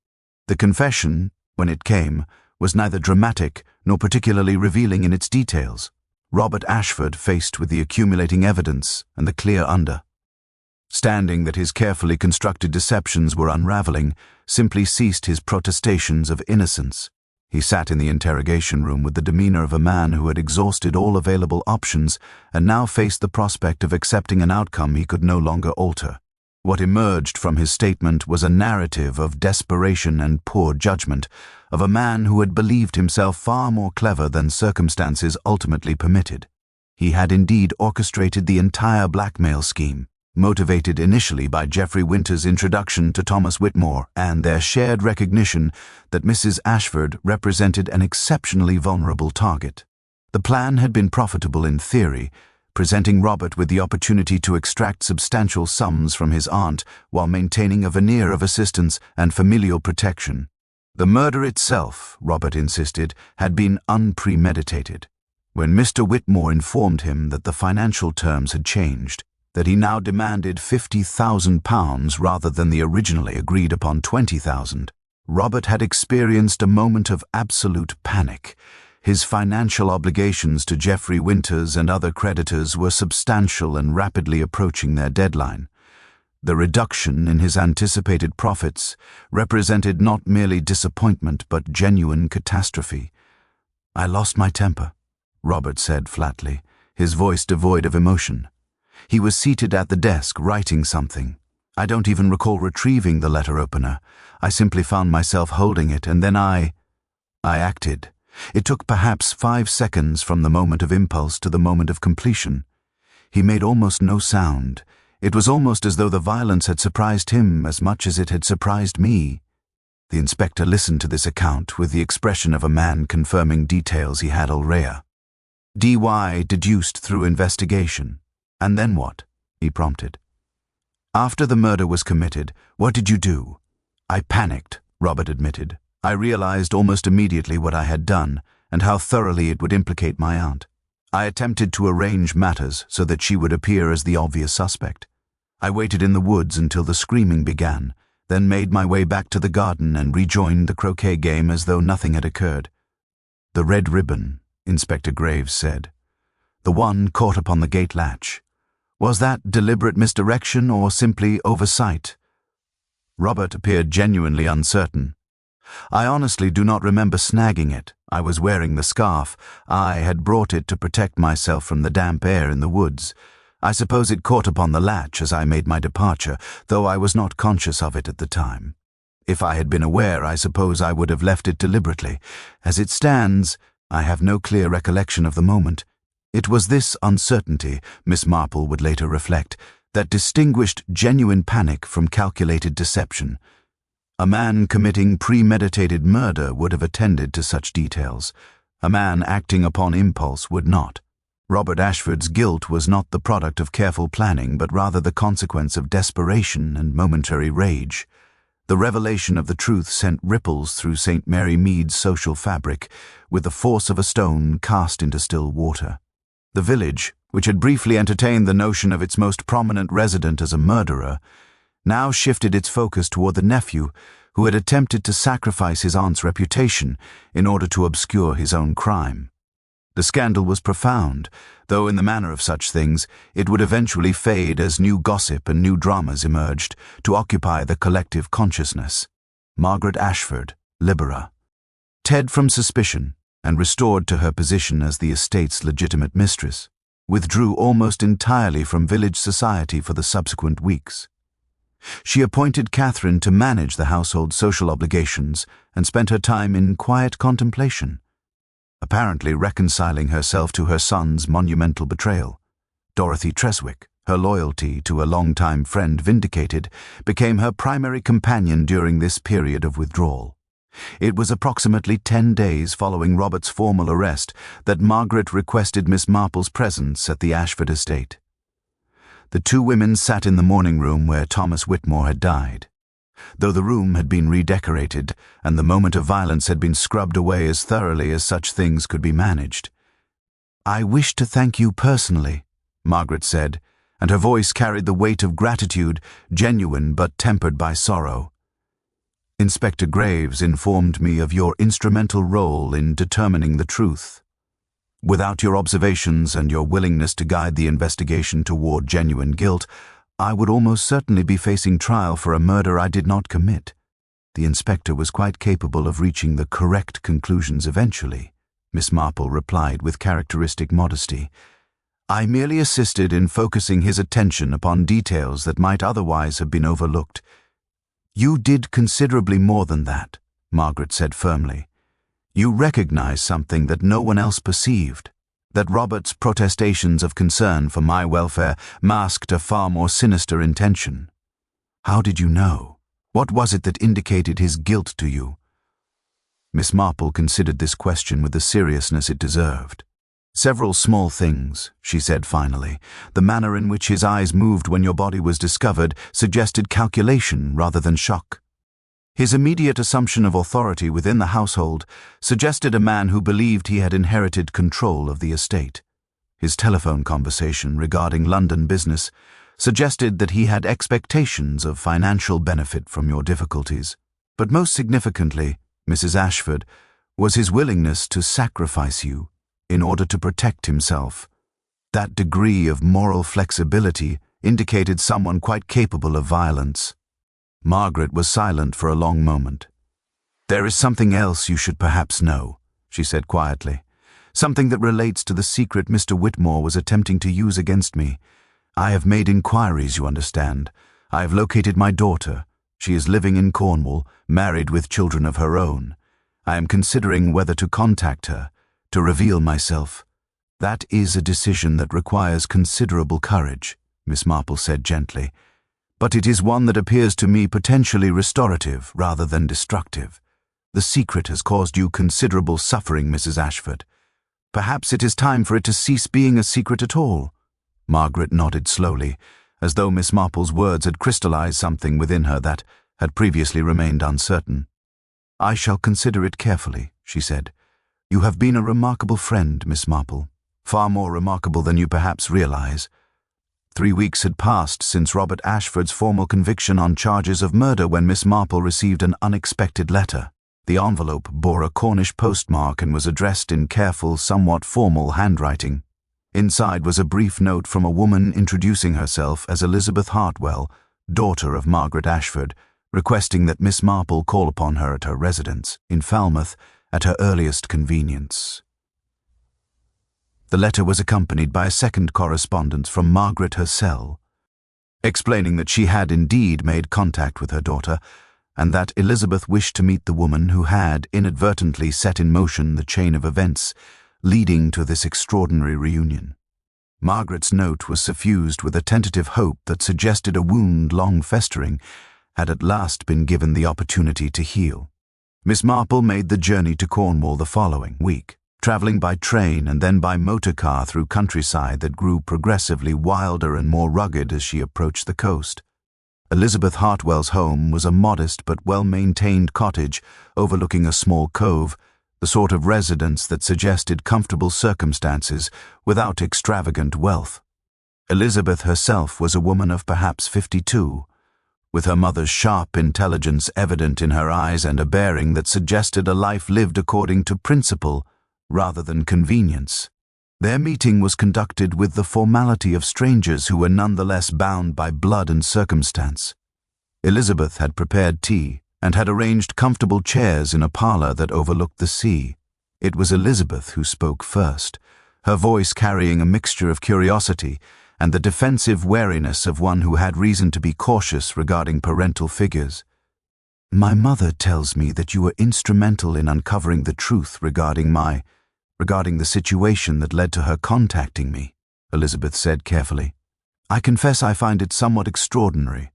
The confession, when it came, was neither dramatic nor particularly revealing in its details. Robert Ashford, faced with the accumulating evidence and the clear understanding that his carefully constructed deceptions were unraveling, simply ceased his protestations of innocence. He sat in the interrogation room with the demeanor of a man who had exhausted all available options and now faced the prospect of accepting an outcome he could no longer alter. What emerged from his statement was a narrative of desperation and poor judgment, of a man who had believed himself far more clever than circumstances ultimately permitted. He had indeed orchestrated the entire blackmail scheme, motivated initially by Geoffrey Winter's introduction to Thomas Whitmore and their shared recognition that Mrs. Ashford represented an exceptionally vulnerable target. The plan had been profitable in theory, presenting Robert with the opportunity to extract substantial sums from his aunt while maintaining a veneer of assistance and familial protection. The murder itself, Robert insisted, had been unpremeditated. When Mr. Whitmore informed him that the financial terms had changed, that he now demanded £50,000 rather than the originally agreed upon £20,000, Robert had experienced a moment of absolute panic. His financial obligations to Geoffrey Winters and other creditors were substantial and rapidly approaching their deadline. The reduction in his anticipated profits represented not merely disappointment but genuine catastrophe. "I lost my temper," Robert said flatly, his voice devoid of emotion. He was seated at the desk writing something. "I don't even recall retrieving the letter opener. I simply found myself holding it, and then I acted. It took perhaps 5 seconds from the moment of impulse to the moment of completion. He made almost no sound. It was almost as though the violence had surprised him as much as it had surprised me." The inspector listened to this account with the expression of a man confirming details he had already. "D.Y. deduced through investigation. And then what?" he prompted. "After the murder was committed, what did you do?" "I panicked," Robert admitted. "I realized almost immediately what I had done and how thoroughly it would implicate my aunt. I attempted to arrange matters so that she would appear as the obvious suspect. I waited in the woods until the screaming began, then made my way back to the garden and rejoined the croquet game as though nothing had occurred." "The red ribbon," Inspector Graves said. "The one caught upon the gate latch. Was that deliberate misdirection or simply oversight?" Robert appeared genuinely uncertain. "I honestly do not remember snagging it. I was wearing the scarf. I had brought it to protect myself from the damp air in the woods. I suppose it caught upon the latch as I made my departure, though I was not conscious of it at the time. If I had been aware, I suppose I would have left it deliberately. As it stands, I have no clear recollection of the moment. It was this uncertainty," Miss Marple would later reflect, "that distinguished genuine panic from calculated deception. A man committing premeditated murder would have attended to such details. A man acting upon impulse would not. Robert Ashford's guilt was not the product of careful planning, but rather the consequence of desperation and momentary rage. The revelation of the truth sent ripples through St. Mary Mead's social fabric, with the force of a stone cast into still water. The village, which had briefly entertained the notion of its most prominent resident as a murderer, now shifted its focus toward the nephew who had attempted to sacrifice his aunt's reputation in order to obscure his own crime. The scandal was profound, though in the manner of such things, it would eventually fade as new gossip and new dramas emerged to occupy the collective consciousness. Margaret Ashford, Libera. Ted from suspicion, and restored to her position as the estate's legitimate mistress, withdrew almost entirely from village society for the subsequent weeks. She appointed Catherine to manage the household's social obligations and spent her time in quiet contemplation, apparently reconciling herself to her son's monumental betrayal. Dorothy Treswick, her loyalty to a longtime friend vindicated, became her primary companion during this period of withdrawal. It was approximately 10 days following Robert's formal arrest that Margaret requested Miss Marple's presence at the Ashford estate. The two women sat in the morning room where Thomas Whitmore had died. Though the room had been redecorated and the moment of violence had been scrubbed away as thoroughly as such things could be managed. "I wish to thank you personally," Margaret said, and her voice carried the weight of gratitude, genuine but tempered by sorrow. "Inspector Graves informed me of your instrumental role in determining the truth. Without your observations and your willingness to guide the investigation toward genuine guilt, I would almost certainly be facing trial for a murder I did not commit." The inspector was quite capable of reaching the correct conclusions eventually, Miss Marple replied with characteristic modesty. "I merely assisted in focusing his attention upon details that might otherwise have been overlooked." "You did considerably more than that," Margaret said firmly. "You recognized something that no one else perceived, that Robert's protestations of concern for my welfare masked a far more sinister intention. How did you know? What was it that indicated his guilt to you?" Miss Marple considered this question with the seriousness it deserved. "Several small things," she said finally. "The manner in which his eyes moved when your body was discovered suggested calculation rather than shock. His immediate assumption of authority within the household suggested a man who believed he had inherited control of the estate. His telephone conversation regarding London business suggested that he had expectations of financial benefit from your difficulties. But most significantly, Mrs. Ashford, was his willingness to sacrifice you in order to protect himself. That degree of moral flexibility indicated someone quite capable of violence." Margaret was silent for a long moment. "There is something else you should perhaps know," she said quietly. "Something that relates to the secret Mr. Whitmore was attempting to use against me. I have made inquiries, you understand. I have located my daughter. She is living in Cornwall, married with children of her own. I am considering whether to contact her, to reveal myself." "That is a decision that requires considerable courage," Miss Marple said gently. "But it is one that appears to me potentially restorative rather than destructive. The secret has caused you considerable suffering, Mrs. Ashford. Perhaps it is time for it to cease being a secret at all." Margaret nodded slowly, as though Miss Marple's words had crystallized something within her that had previously remained uncertain. "I shall consider it carefully," she said. "You have been a remarkable friend, Miss Marple, far more remarkable than you perhaps realize." 3 weeks had passed since Robert Ashford's formal conviction on charges of murder when Miss Marple received an unexpected letter. The envelope bore a Cornish postmark and was addressed in careful, somewhat formal handwriting. Inside was a brief note from a woman introducing herself as Elizabeth Hartwell, daughter of Margaret Ashford, requesting that Miss Marple call upon her at her residence in Falmouth at her earliest convenience. The letter was accompanied by a second correspondence from Margaret herself, explaining that she had indeed made contact with her daughter, and that Elizabeth wished to meet the woman who had inadvertently set in motion the chain of events leading to this extraordinary reunion. Margaret's note was suffused with a tentative hope that suggested a wound long festering had at last been given the opportunity to heal. Miss Marple made the journey to Cornwall the following week, traveling by train and then by motor car through countryside that grew progressively wilder and more rugged as she approached the coast. Elizabeth Hartwell's home was a modest but well-maintained cottage overlooking a small cove, the sort of residence that suggested comfortable circumstances without extravagant wealth. Elizabeth herself was a woman of perhaps 52, with her mother's sharp intelligence evident in her eyes and a bearing that suggested a life lived according to principle rather than convenience. Their meeting was conducted with the formality of strangers who were nonetheless bound by blood and circumstance. Elizabeth had prepared tea and had arranged comfortable chairs in a parlor that overlooked the sea. It was Elizabeth who spoke first, her voice carrying a mixture of curiosity and the defensive wariness of one who had reason to be cautious regarding parental figures. "My mother tells me that you were instrumental in uncovering the truth regarding the situation that led to her contacting me," Elizabeth said carefully. "I confess I find it somewhat extraordinary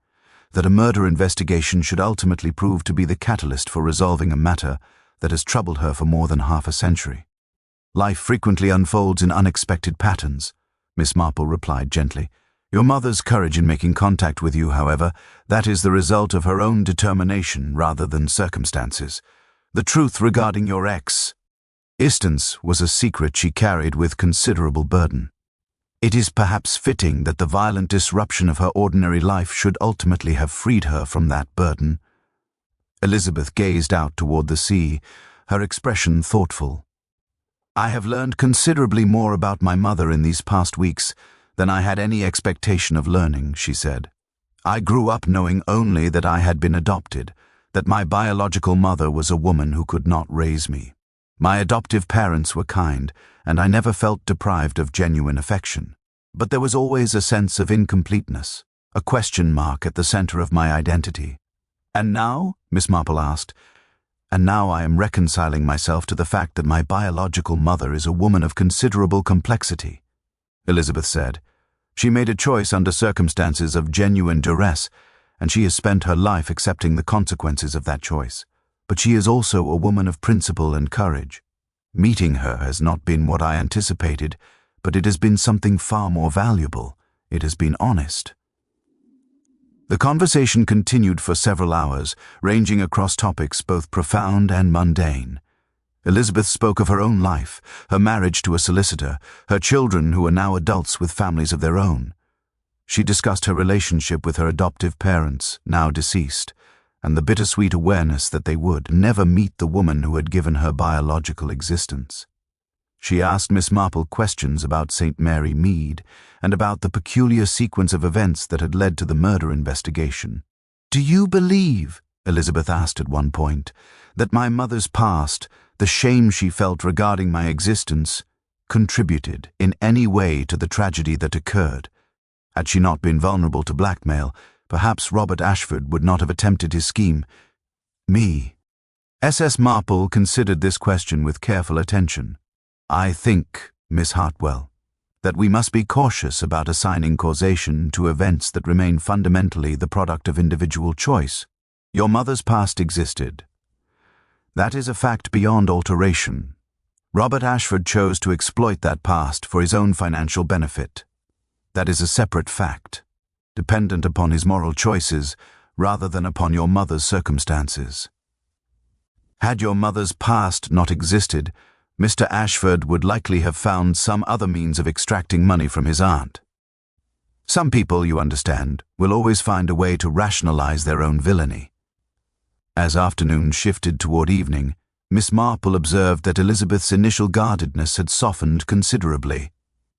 that a murder investigation should ultimately prove to be the catalyst for resolving a matter that has troubled her for more than half a century." "Life frequently unfolds in unexpected patterns," Miss Marple replied gently. "Your mother's courage in making contact with you, however, that is the result of her own determination rather than circumstances. The truth regarding your existence was a secret she carried with considerable burden. It is perhaps fitting that the violent disruption of her ordinary life should ultimately have freed her from that burden." Elizabeth gazed out toward the sea, her expression thoughtful. "I have learned considerably more about my mother in these past weeks than I had any expectation of learning," she said. "I grew up knowing only that I had been adopted, that my biological mother was a woman who could not raise me. My adoptive parents were kind, and I never felt deprived of genuine affection. But there was always a sense of incompleteness, a question mark at the center of my identity." "And now?" Miss Marple asked. "And now I am reconciling myself to the fact that my biological mother is a woman of considerable complexity," Elizabeth said. "She made a choice under circumstances of genuine duress, and she has spent her life accepting the consequences of that choice. But she is also a woman of principle and courage. Meeting her has not been what I anticipated, but it has been something far more valuable. It has been honest." The conversation continued for several hours, ranging across topics both profound and mundane. Elizabeth spoke of her own life, her marriage to a solicitor, her children who are now adults with families of their own. She discussed her relationship with her adoptive parents, now deceased, and the bittersweet awareness that they would never meet the woman who had given her biological existence. She asked Miss Marple questions about St. Mary Mead and about the peculiar sequence of events that had led to the murder investigation. "Do you believe," Elizabeth asked at one point, "that my mother's past, the shame she felt regarding my existence, contributed in any way to the tragedy that occurred? Had she not been vulnerable to blackmail, perhaps Robert Ashford would not have attempted his scheme." "Me." S.S. Marple considered this question with careful attention. "I think, Miss Hartwell, that we must be cautious about assigning causation to events that remain fundamentally the product of individual choice. Your mother's past existed. That is a fact beyond alteration. Robert Ashford chose to exploit that past for his own financial benefit. That is a separate fact, dependent upon his moral choices rather than upon your mother's circumstances. Had your mother's past not existed, Mr. Ashford would likely have found some other means of extracting money from his aunt. Some people, you understand, will always find a way to rationalize their own villainy." As afternoon shifted toward evening, Miss Marple observed that Elizabeth's initial guardedness had softened considerably.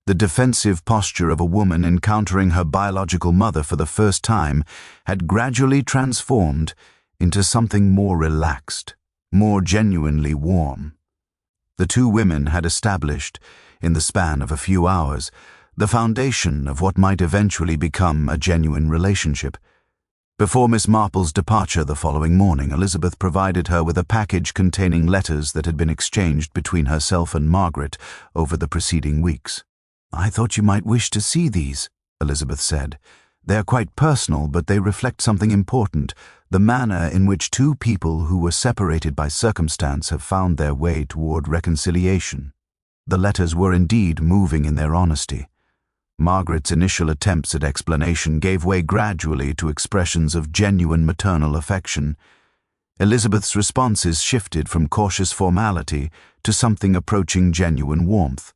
The defensive posture of a woman encountering her biological mother for the first time had gradually transformed into something more relaxed, more genuinely warm. The two women had established, in the span of a few hours, the foundation of what might eventually become a genuine relationship. Before Miss Marple's departure the following morning, Elizabeth provided her with a package containing letters that had been exchanged between herself and Margaret over the preceding weeks. "I thought you might wish to see these," Elizabeth said. "They are quite personal, but they reflect something important, the manner in which two people who were separated by circumstance have found their way toward reconciliation." The letters were indeed moving in their honesty. Margaret's initial attempts at explanation gave way gradually to expressions of genuine maternal affection. Elizabeth's responses shifted from cautious formality to something approaching genuine warmth.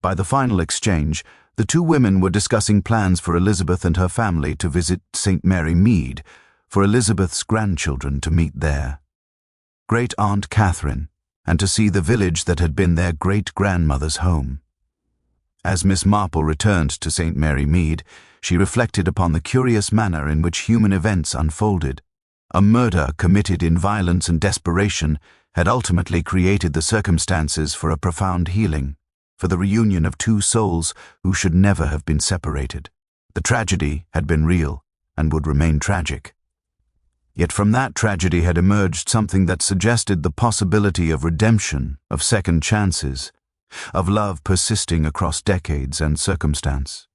By the final exchange, the two women were discussing plans for Elizabeth and her family to visit St. Mary Mead, for Elizabeth's grandchildren to meet there. Great-Aunt Catherine, and to see the village that had been their great-grandmother's home. As Miss Marple returned to St. Mary Mead, she reflected upon the curious manner in which human events unfolded. A murder committed in violence and desperation had ultimately created the circumstances for a profound healing. for the reunion of two souls who should never have been separated. The tragedy had been real and would remain tragic. Yet from that tragedy had emerged something that suggested the possibility of redemption, of second chances, of love persisting across decades and circumstance.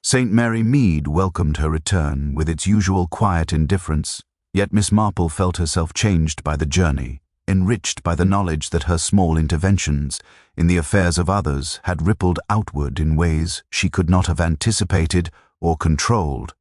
St. Mary Mead welcomed her return with its usual quiet indifference, yet Miss Marple felt herself changed by the journey, enriched by the knowledge that her small interventions in the affairs of others had rippled outward in ways she could not have anticipated or controlled.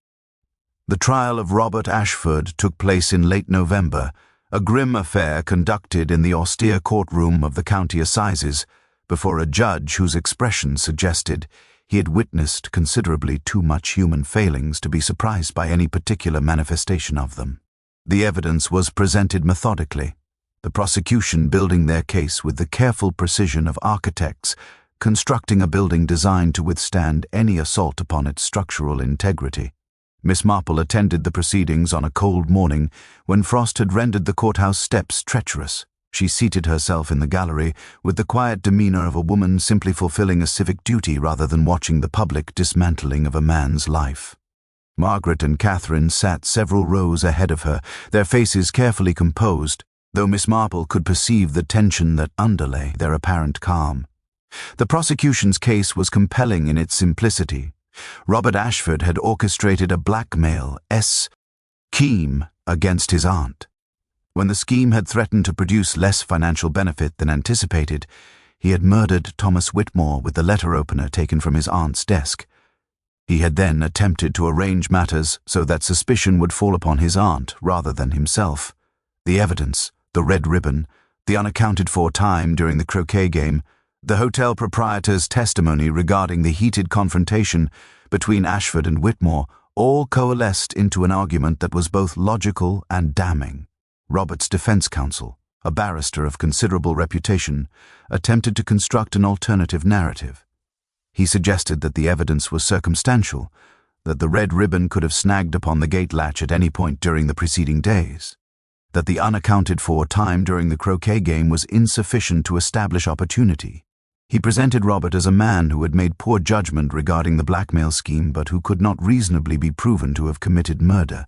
The trial of Robert Ashford took place in late November, a grim affair conducted in the austere courtroom of the county assizes before a judge whose expression suggested he had witnessed considerably too much human failings to be surprised by any particular manifestation of them. The evidence was presented methodically, the prosecution building their case with the careful precision of architects constructing a building designed to withstand any assault upon its structural integrity. Miss Marple attended the proceedings on a cold morning when frost had rendered the courthouse steps treacherous. She seated herself in the gallery with the quiet demeanor of a woman simply fulfilling a civic duty rather than watching the public dismantling of a man's life. Margaret and Catherine sat several rows ahead of her, their faces carefully composed, though Miss Marple could perceive the tension that underlay their apparent calm. The prosecution's case was compelling in its simplicity. Robert Ashford had orchestrated a blackmail scheme against his aunt. When the scheme had threatened to produce less financial benefit than anticipated, he had murdered Thomas Whitmore with the letter opener taken from his aunt's desk. He had then attempted to arrange matters so that suspicion would fall upon his aunt rather than himself. The evidence, the red ribbon, the unaccounted-for time during the croquet game, the hotel proprietor's testimony regarding the heated confrontation between Ashford and Whitmore all coalesced into an argument that was both logical and damning. Robert's defense counsel, a barrister of considerable reputation, attempted to construct an alternative narrative. He suggested that the evidence was circumstantial, that the red ribbon could have snagged upon the gate latch at any point during the preceding days, that the unaccounted-for time during the croquet game was insufficient to establish opportunity. He presented Robert as a man who had made poor judgment regarding the blackmail scheme but who could not reasonably be proven to have committed murder.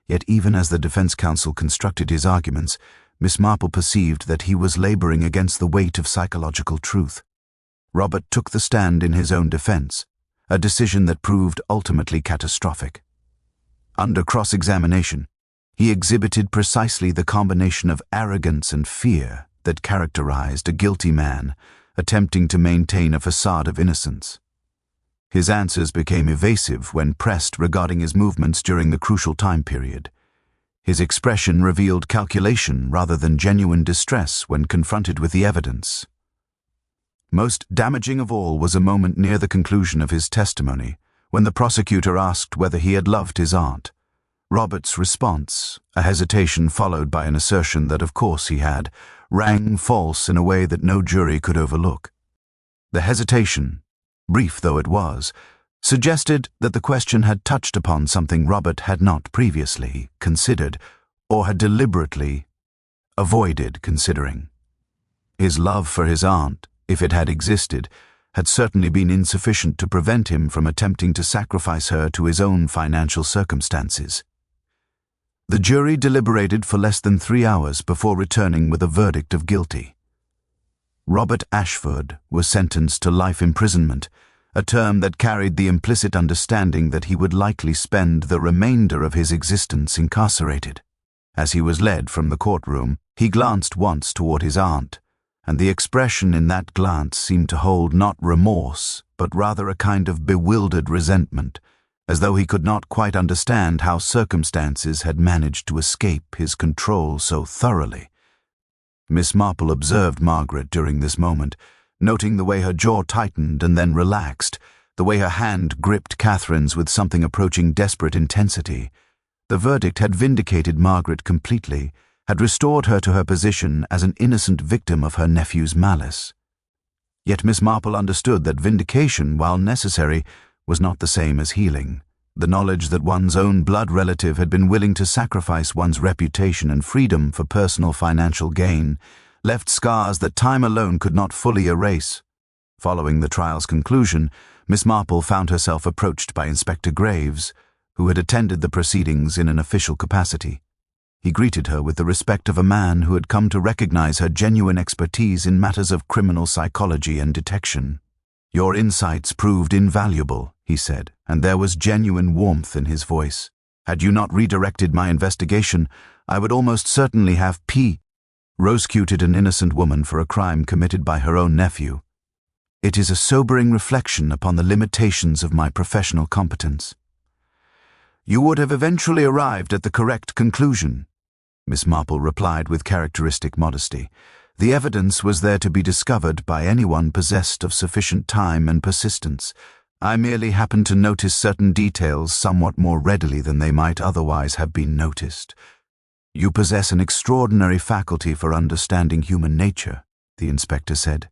Yet even as the defense counsel constructed his arguments, Miss Marple perceived that he was laboring against the weight of psychological truth. Robert took the stand in his own defense, a decision that proved ultimately catastrophic. Under cross-examination, he exhibited precisely the combination of arrogance and fear that characterized a guilty man attempting to maintain a facade of innocence. His answers became evasive when pressed regarding his movements during the crucial time period. His expression revealed calculation rather than genuine distress when confronted with the evidence. Most damaging of all was a moment near the conclusion of his testimony, when the prosecutor asked whether he had loved his aunt. Robert's response, a hesitation followed by an assertion that of course he had, rang false in a way that no jury could overlook. The hesitation, brief though it was, suggested that the question had touched upon something Robert had not previously considered or had deliberately avoided considering. His love for his aunt, if it had existed, had certainly been insufficient to prevent him from attempting to sacrifice her to his own financial circumstances. The jury deliberated for less than 3 hours before returning with a verdict of guilty. Robert Ashford was sentenced to life imprisonment, a term that carried the implicit understanding that he would likely spend the remainder of his existence incarcerated. As he was led from the courtroom, he glanced once toward his aunt, and the expression in that glance seemed to hold not remorse, but rather a kind of bewildered resentment, as though he could not quite understand how circumstances had managed to escape his control so thoroughly. Miss Marple observed Margaret during this moment, noting the way her jaw tightened and then relaxed, the way her hand gripped Catherine's with something approaching desperate intensity. The verdict had vindicated Margaret completely, had restored her to her position as an innocent victim of her nephew's malice. Yet Miss Marple understood that vindication, while necessary, was not the same as healing. The knowledge that one's own blood relative had been willing to sacrifice one's reputation and freedom for personal financial gain left scars that time alone could not fully erase. Following the trial's conclusion, Miss Marple found herself approached by Inspector Graves, who had attended the proceedings in an official capacity. He greeted her with the respect of a man who had come to recognize her genuine expertise in matters of criminal psychology and detection. "Your insights proved invaluable," he said, and there was genuine warmth in his voice. "Had you not redirected my investigation, I would almost certainly have prosecuted an innocent woman for a crime committed by her own nephew. It is a sobering reflection upon the limitations of my professional competence." "You would have eventually arrived at the correct conclusion," Miss Marple replied with characteristic modesty. "The evidence was there to be discovered by anyone possessed of sufficient time and persistence. I merely happened to notice certain details somewhat more readily than they might otherwise have been noticed." "You possess an extraordinary faculty for understanding human nature," the inspector said.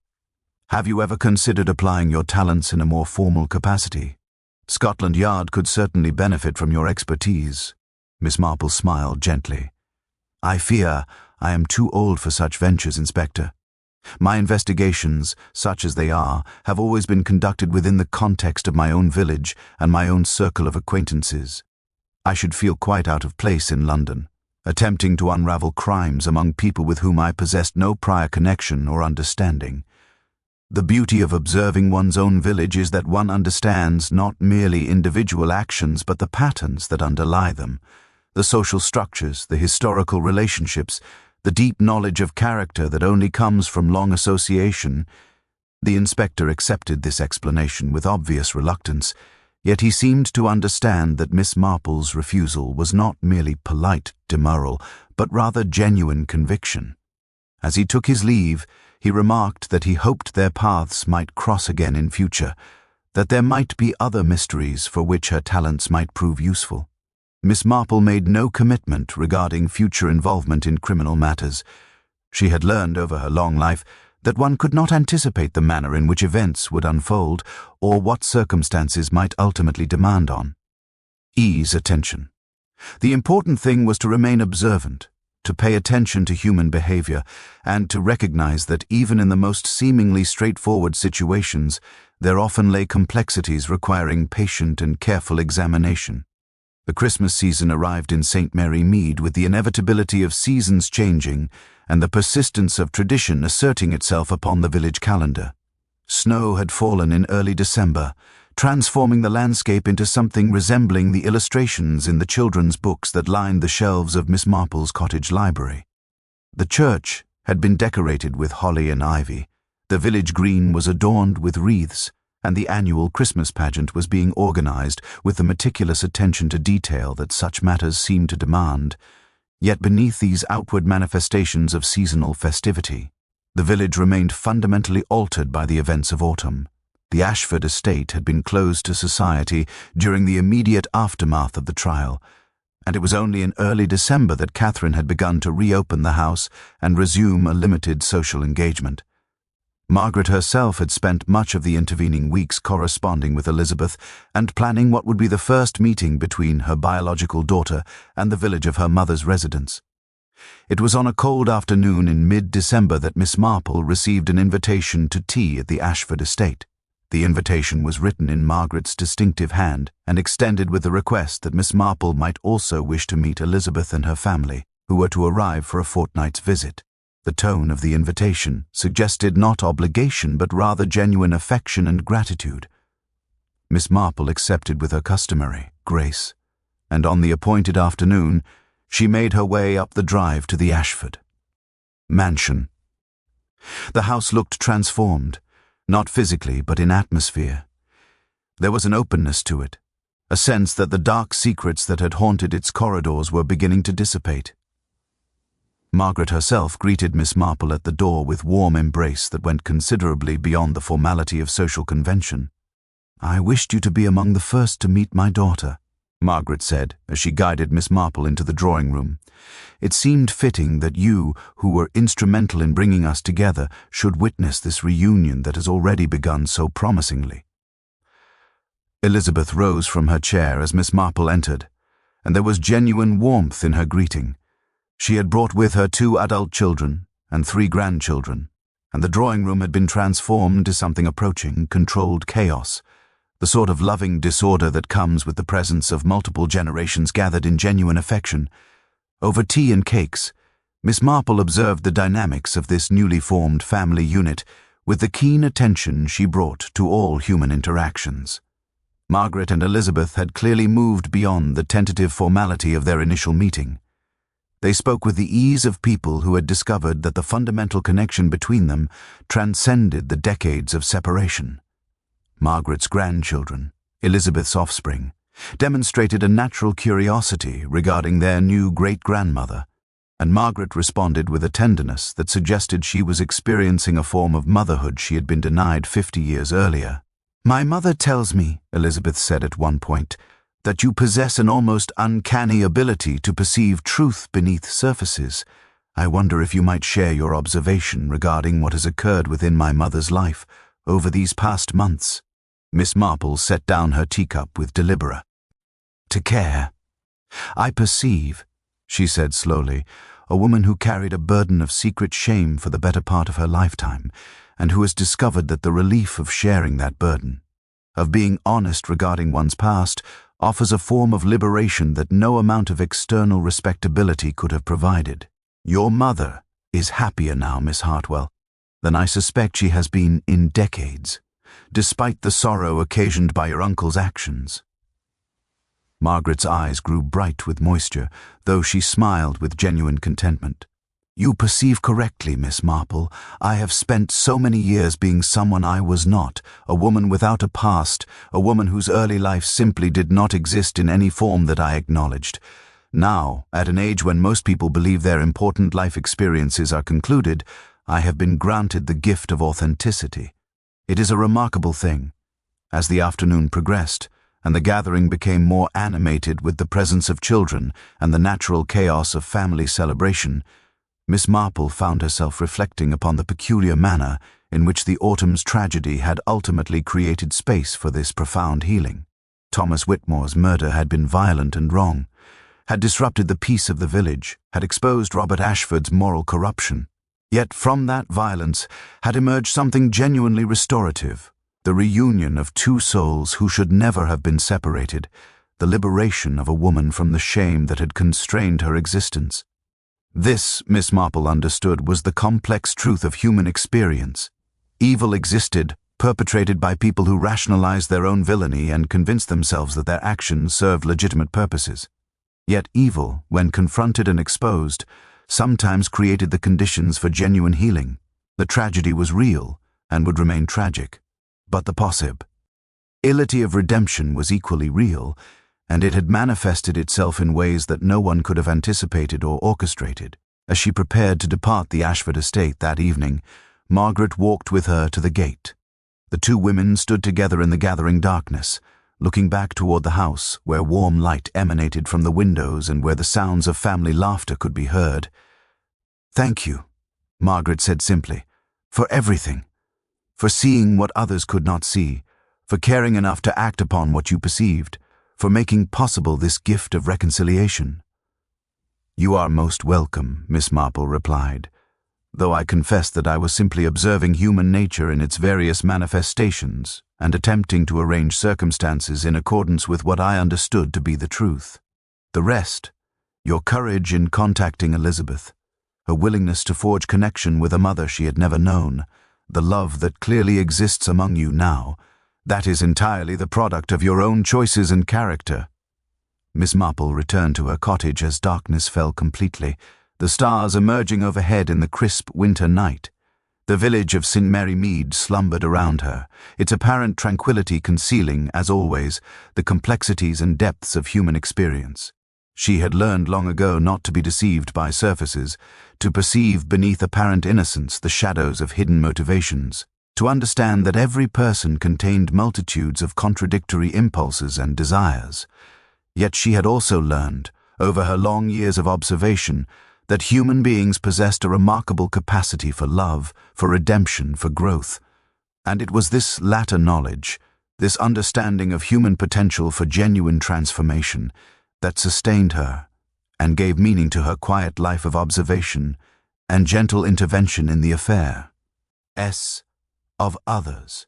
"Have you ever considered applying your talents in a more formal capacity? Scotland Yard could certainly benefit from your expertise." Miss Marple smiled gently. "I fear I am too old for such ventures, Inspector. My investigations, such as they are, have always been conducted within the context of my own village and my own circle of acquaintances. I should feel quite out of place in London, attempting to unravel crimes among people with whom I possessed no prior connection or understanding. The beauty of observing one's own village is that one understands not merely individual actions but the patterns that underlie them, the social structures, the historical relationships, the deep knowledge of character that only comes from long association." The inspector accepted this explanation with obvious reluctance, yet he seemed to understand that Miss Marple's refusal was not merely polite demurral, but rather genuine conviction. As he took his leave, he remarked that he hoped their paths might cross again in future, that there might be other mysteries for which her talents might prove useful. Miss Marple made no commitment regarding future involvement in criminal matters. She had learned over her long life that one could not anticipate the manner in which events would unfold or what circumstances might ultimately demand on. Ease attention. The important thing was to remain observant, to pay attention to human behavior, and to recognize that even in the most seemingly straightforward situations, there often lay complexities requiring patient and careful examination. The Christmas season arrived in St. Mary Mead with the inevitability of seasons changing and the persistence of tradition asserting itself upon the village calendar. Snow had fallen in early December, transforming the landscape into something resembling the illustrations in the children's books that lined the shelves of Miss Marple's cottage library. The church had been decorated with holly and ivy, the village green was adorned with wreaths, and the annual Christmas pageant was being organized with the meticulous attention to detail that such matters seemed to demand. Yet beneath these outward manifestations of seasonal festivity, the village remained fundamentally altered by the events of autumn. The Ashford estate had been closed to society during the immediate aftermath of the trial, and it was only in early December that Catherine had begun to reopen the house and resume a limited social engagement. Margaret herself had spent much of the intervening weeks corresponding with Elizabeth and planning what would be the first meeting between her biological daughter and the village of her mother's residence. It was on a cold afternoon in mid-December that Miss Marple received an invitation to tea at the Ashford estate. The invitation was written in Margaret's distinctive hand and extended with the request that Miss Marple might also wish to meet Elizabeth and her family, who were to arrive for a fortnight's visit. The tone of the invitation suggested not obligation but rather genuine affection and gratitude. Miss Marple accepted with her customary grace, and on the appointed afternoon she made her way up the drive to the Ashford mansion. The house looked transformed, not physically but in atmosphere. There was an openness to it, a sense that the dark secrets that had haunted its corridors were beginning to dissipate. Margaret herself greeted Miss Marple at the door with warm embrace that went considerably beyond the formality of social convention. "I wished you to be among the first to meet my daughter," Margaret said as she guided Miss Marple into the drawing-room. "It seemed fitting that you, who were instrumental in bringing us together, should witness this reunion that has already begun so promisingly." Elizabeth rose from her chair as Miss Marple entered, and there was genuine warmth in her greeting. She had brought with her 2 adult children and 3 grandchildren, and the drawing room had been transformed into something approaching controlled chaos, the sort of loving disorder that comes with the presence of multiple generations gathered in genuine affection. Over tea and cakes, Miss Marple observed the dynamics of this newly formed family unit with the keen attention she brought to all human interactions. Margaret and Elizabeth had clearly moved beyond the tentative formality of their initial meeting. They spoke with the ease of people who had discovered that the fundamental connection between them transcended the decades of separation. Margaret's grandchildren, Elizabeth's offspring, demonstrated a natural curiosity regarding their new great-grandmother, and Margaret responded with a tenderness that suggested she was experiencing a form of motherhood she had been denied 50 years earlier. "My mother tells me," Elizabeth said at one point, "that you possess an almost uncanny ability to perceive truth beneath surfaces. I wonder if you might share your observation regarding what has occurred within my mother's life over these past months." Miss Marple set down her teacup with deliberate care. "I perceive," she said slowly, "a woman who carried a burden of secret shame for the better part of her lifetime, and who has discovered that the relief of sharing that burden, of being honest regarding one's past, offers a form of liberation that no amount of external respectability could have provided. Your mother is happier now, Miss Hartwell, than I suspect she has been in decades, despite the sorrow occasioned by your uncle's actions." Margaret's eyes grew bright with moisture, though she smiled with genuine contentment. "You perceive correctly, Miss Marple. I have spent so many years being someone I was not, a woman without a past, a woman whose early life simply did not exist in any form that I acknowledged. Now, at an age when most people believe their important life experiences are concluded, I have been granted the gift of authenticity. It is a remarkable thing. As the afternoon progressed, and the gathering became more animated with the presence of children and the natural chaos of family celebration, Miss Marple found herself reflecting upon the peculiar manner in which the autumn's tragedy had ultimately created space for this profound healing. Thomas Whitmore's murder had been violent and wrong, had disrupted the peace of the village, had exposed Robert Ashford's moral corruption. Yet from that violence had emerged something genuinely restorative, the reunion of two souls who should never have been separated, the liberation of a woman from the shame that had constrained her existence. This, Miss Marple understood, was the complex truth of human experience. Evil existed, perpetrated by people who rationalized their own villainy and convinced themselves that their actions served legitimate purposes. Yet evil, when confronted and exposed, sometimes created the conditions for genuine healing. The tragedy was real and would remain tragic. But the possibility of redemption was equally real, and it had manifested itself in ways that no one could have anticipated or orchestrated. As she prepared to depart the Ashford estate that evening, Margaret walked with her to the gate. The two women stood together in the gathering darkness, looking back toward the house, where warm light emanated from the windows and where the sounds of family laughter could be heard. "Thank you," Margaret said simply, "for everything. For seeing what others could not see, for caring enough to act upon what you perceived, for making possible this gift of reconciliation." "You are most welcome," Miss Marple replied, "though I confess that I was simply observing human nature in its various manifestations and attempting to arrange circumstances in accordance with what I understood to be the truth. The rest, your courage in contacting Elizabeth, her willingness to forge connection with a mother she had never known, the love that clearly exists among you now, that is entirely the product of your own choices and character." Miss Marple returned to her cottage as darkness fell completely, the stars emerging overhead in the crisp winter night. The village of St. Mary Mead slumbered around her, its apparent tranquility concealing, as always, the complexities and depths of human experience. She had learned long ago not to be deceived by surfaces, to perceive beneath apparent innocence the shadows of hidden motivations, to understand that every person contained multitudes of contradictory impulses and desires. Yet she had also learned, over her long years of observation, that human beings possessed a remarkable capacity for love, for redemption, for growth. And it was this latter knowledge, this understanding of human potential for genuine transformation, that sustained her and gave meaning to her quiet life of observation and gentle intervention in the affair. S of others.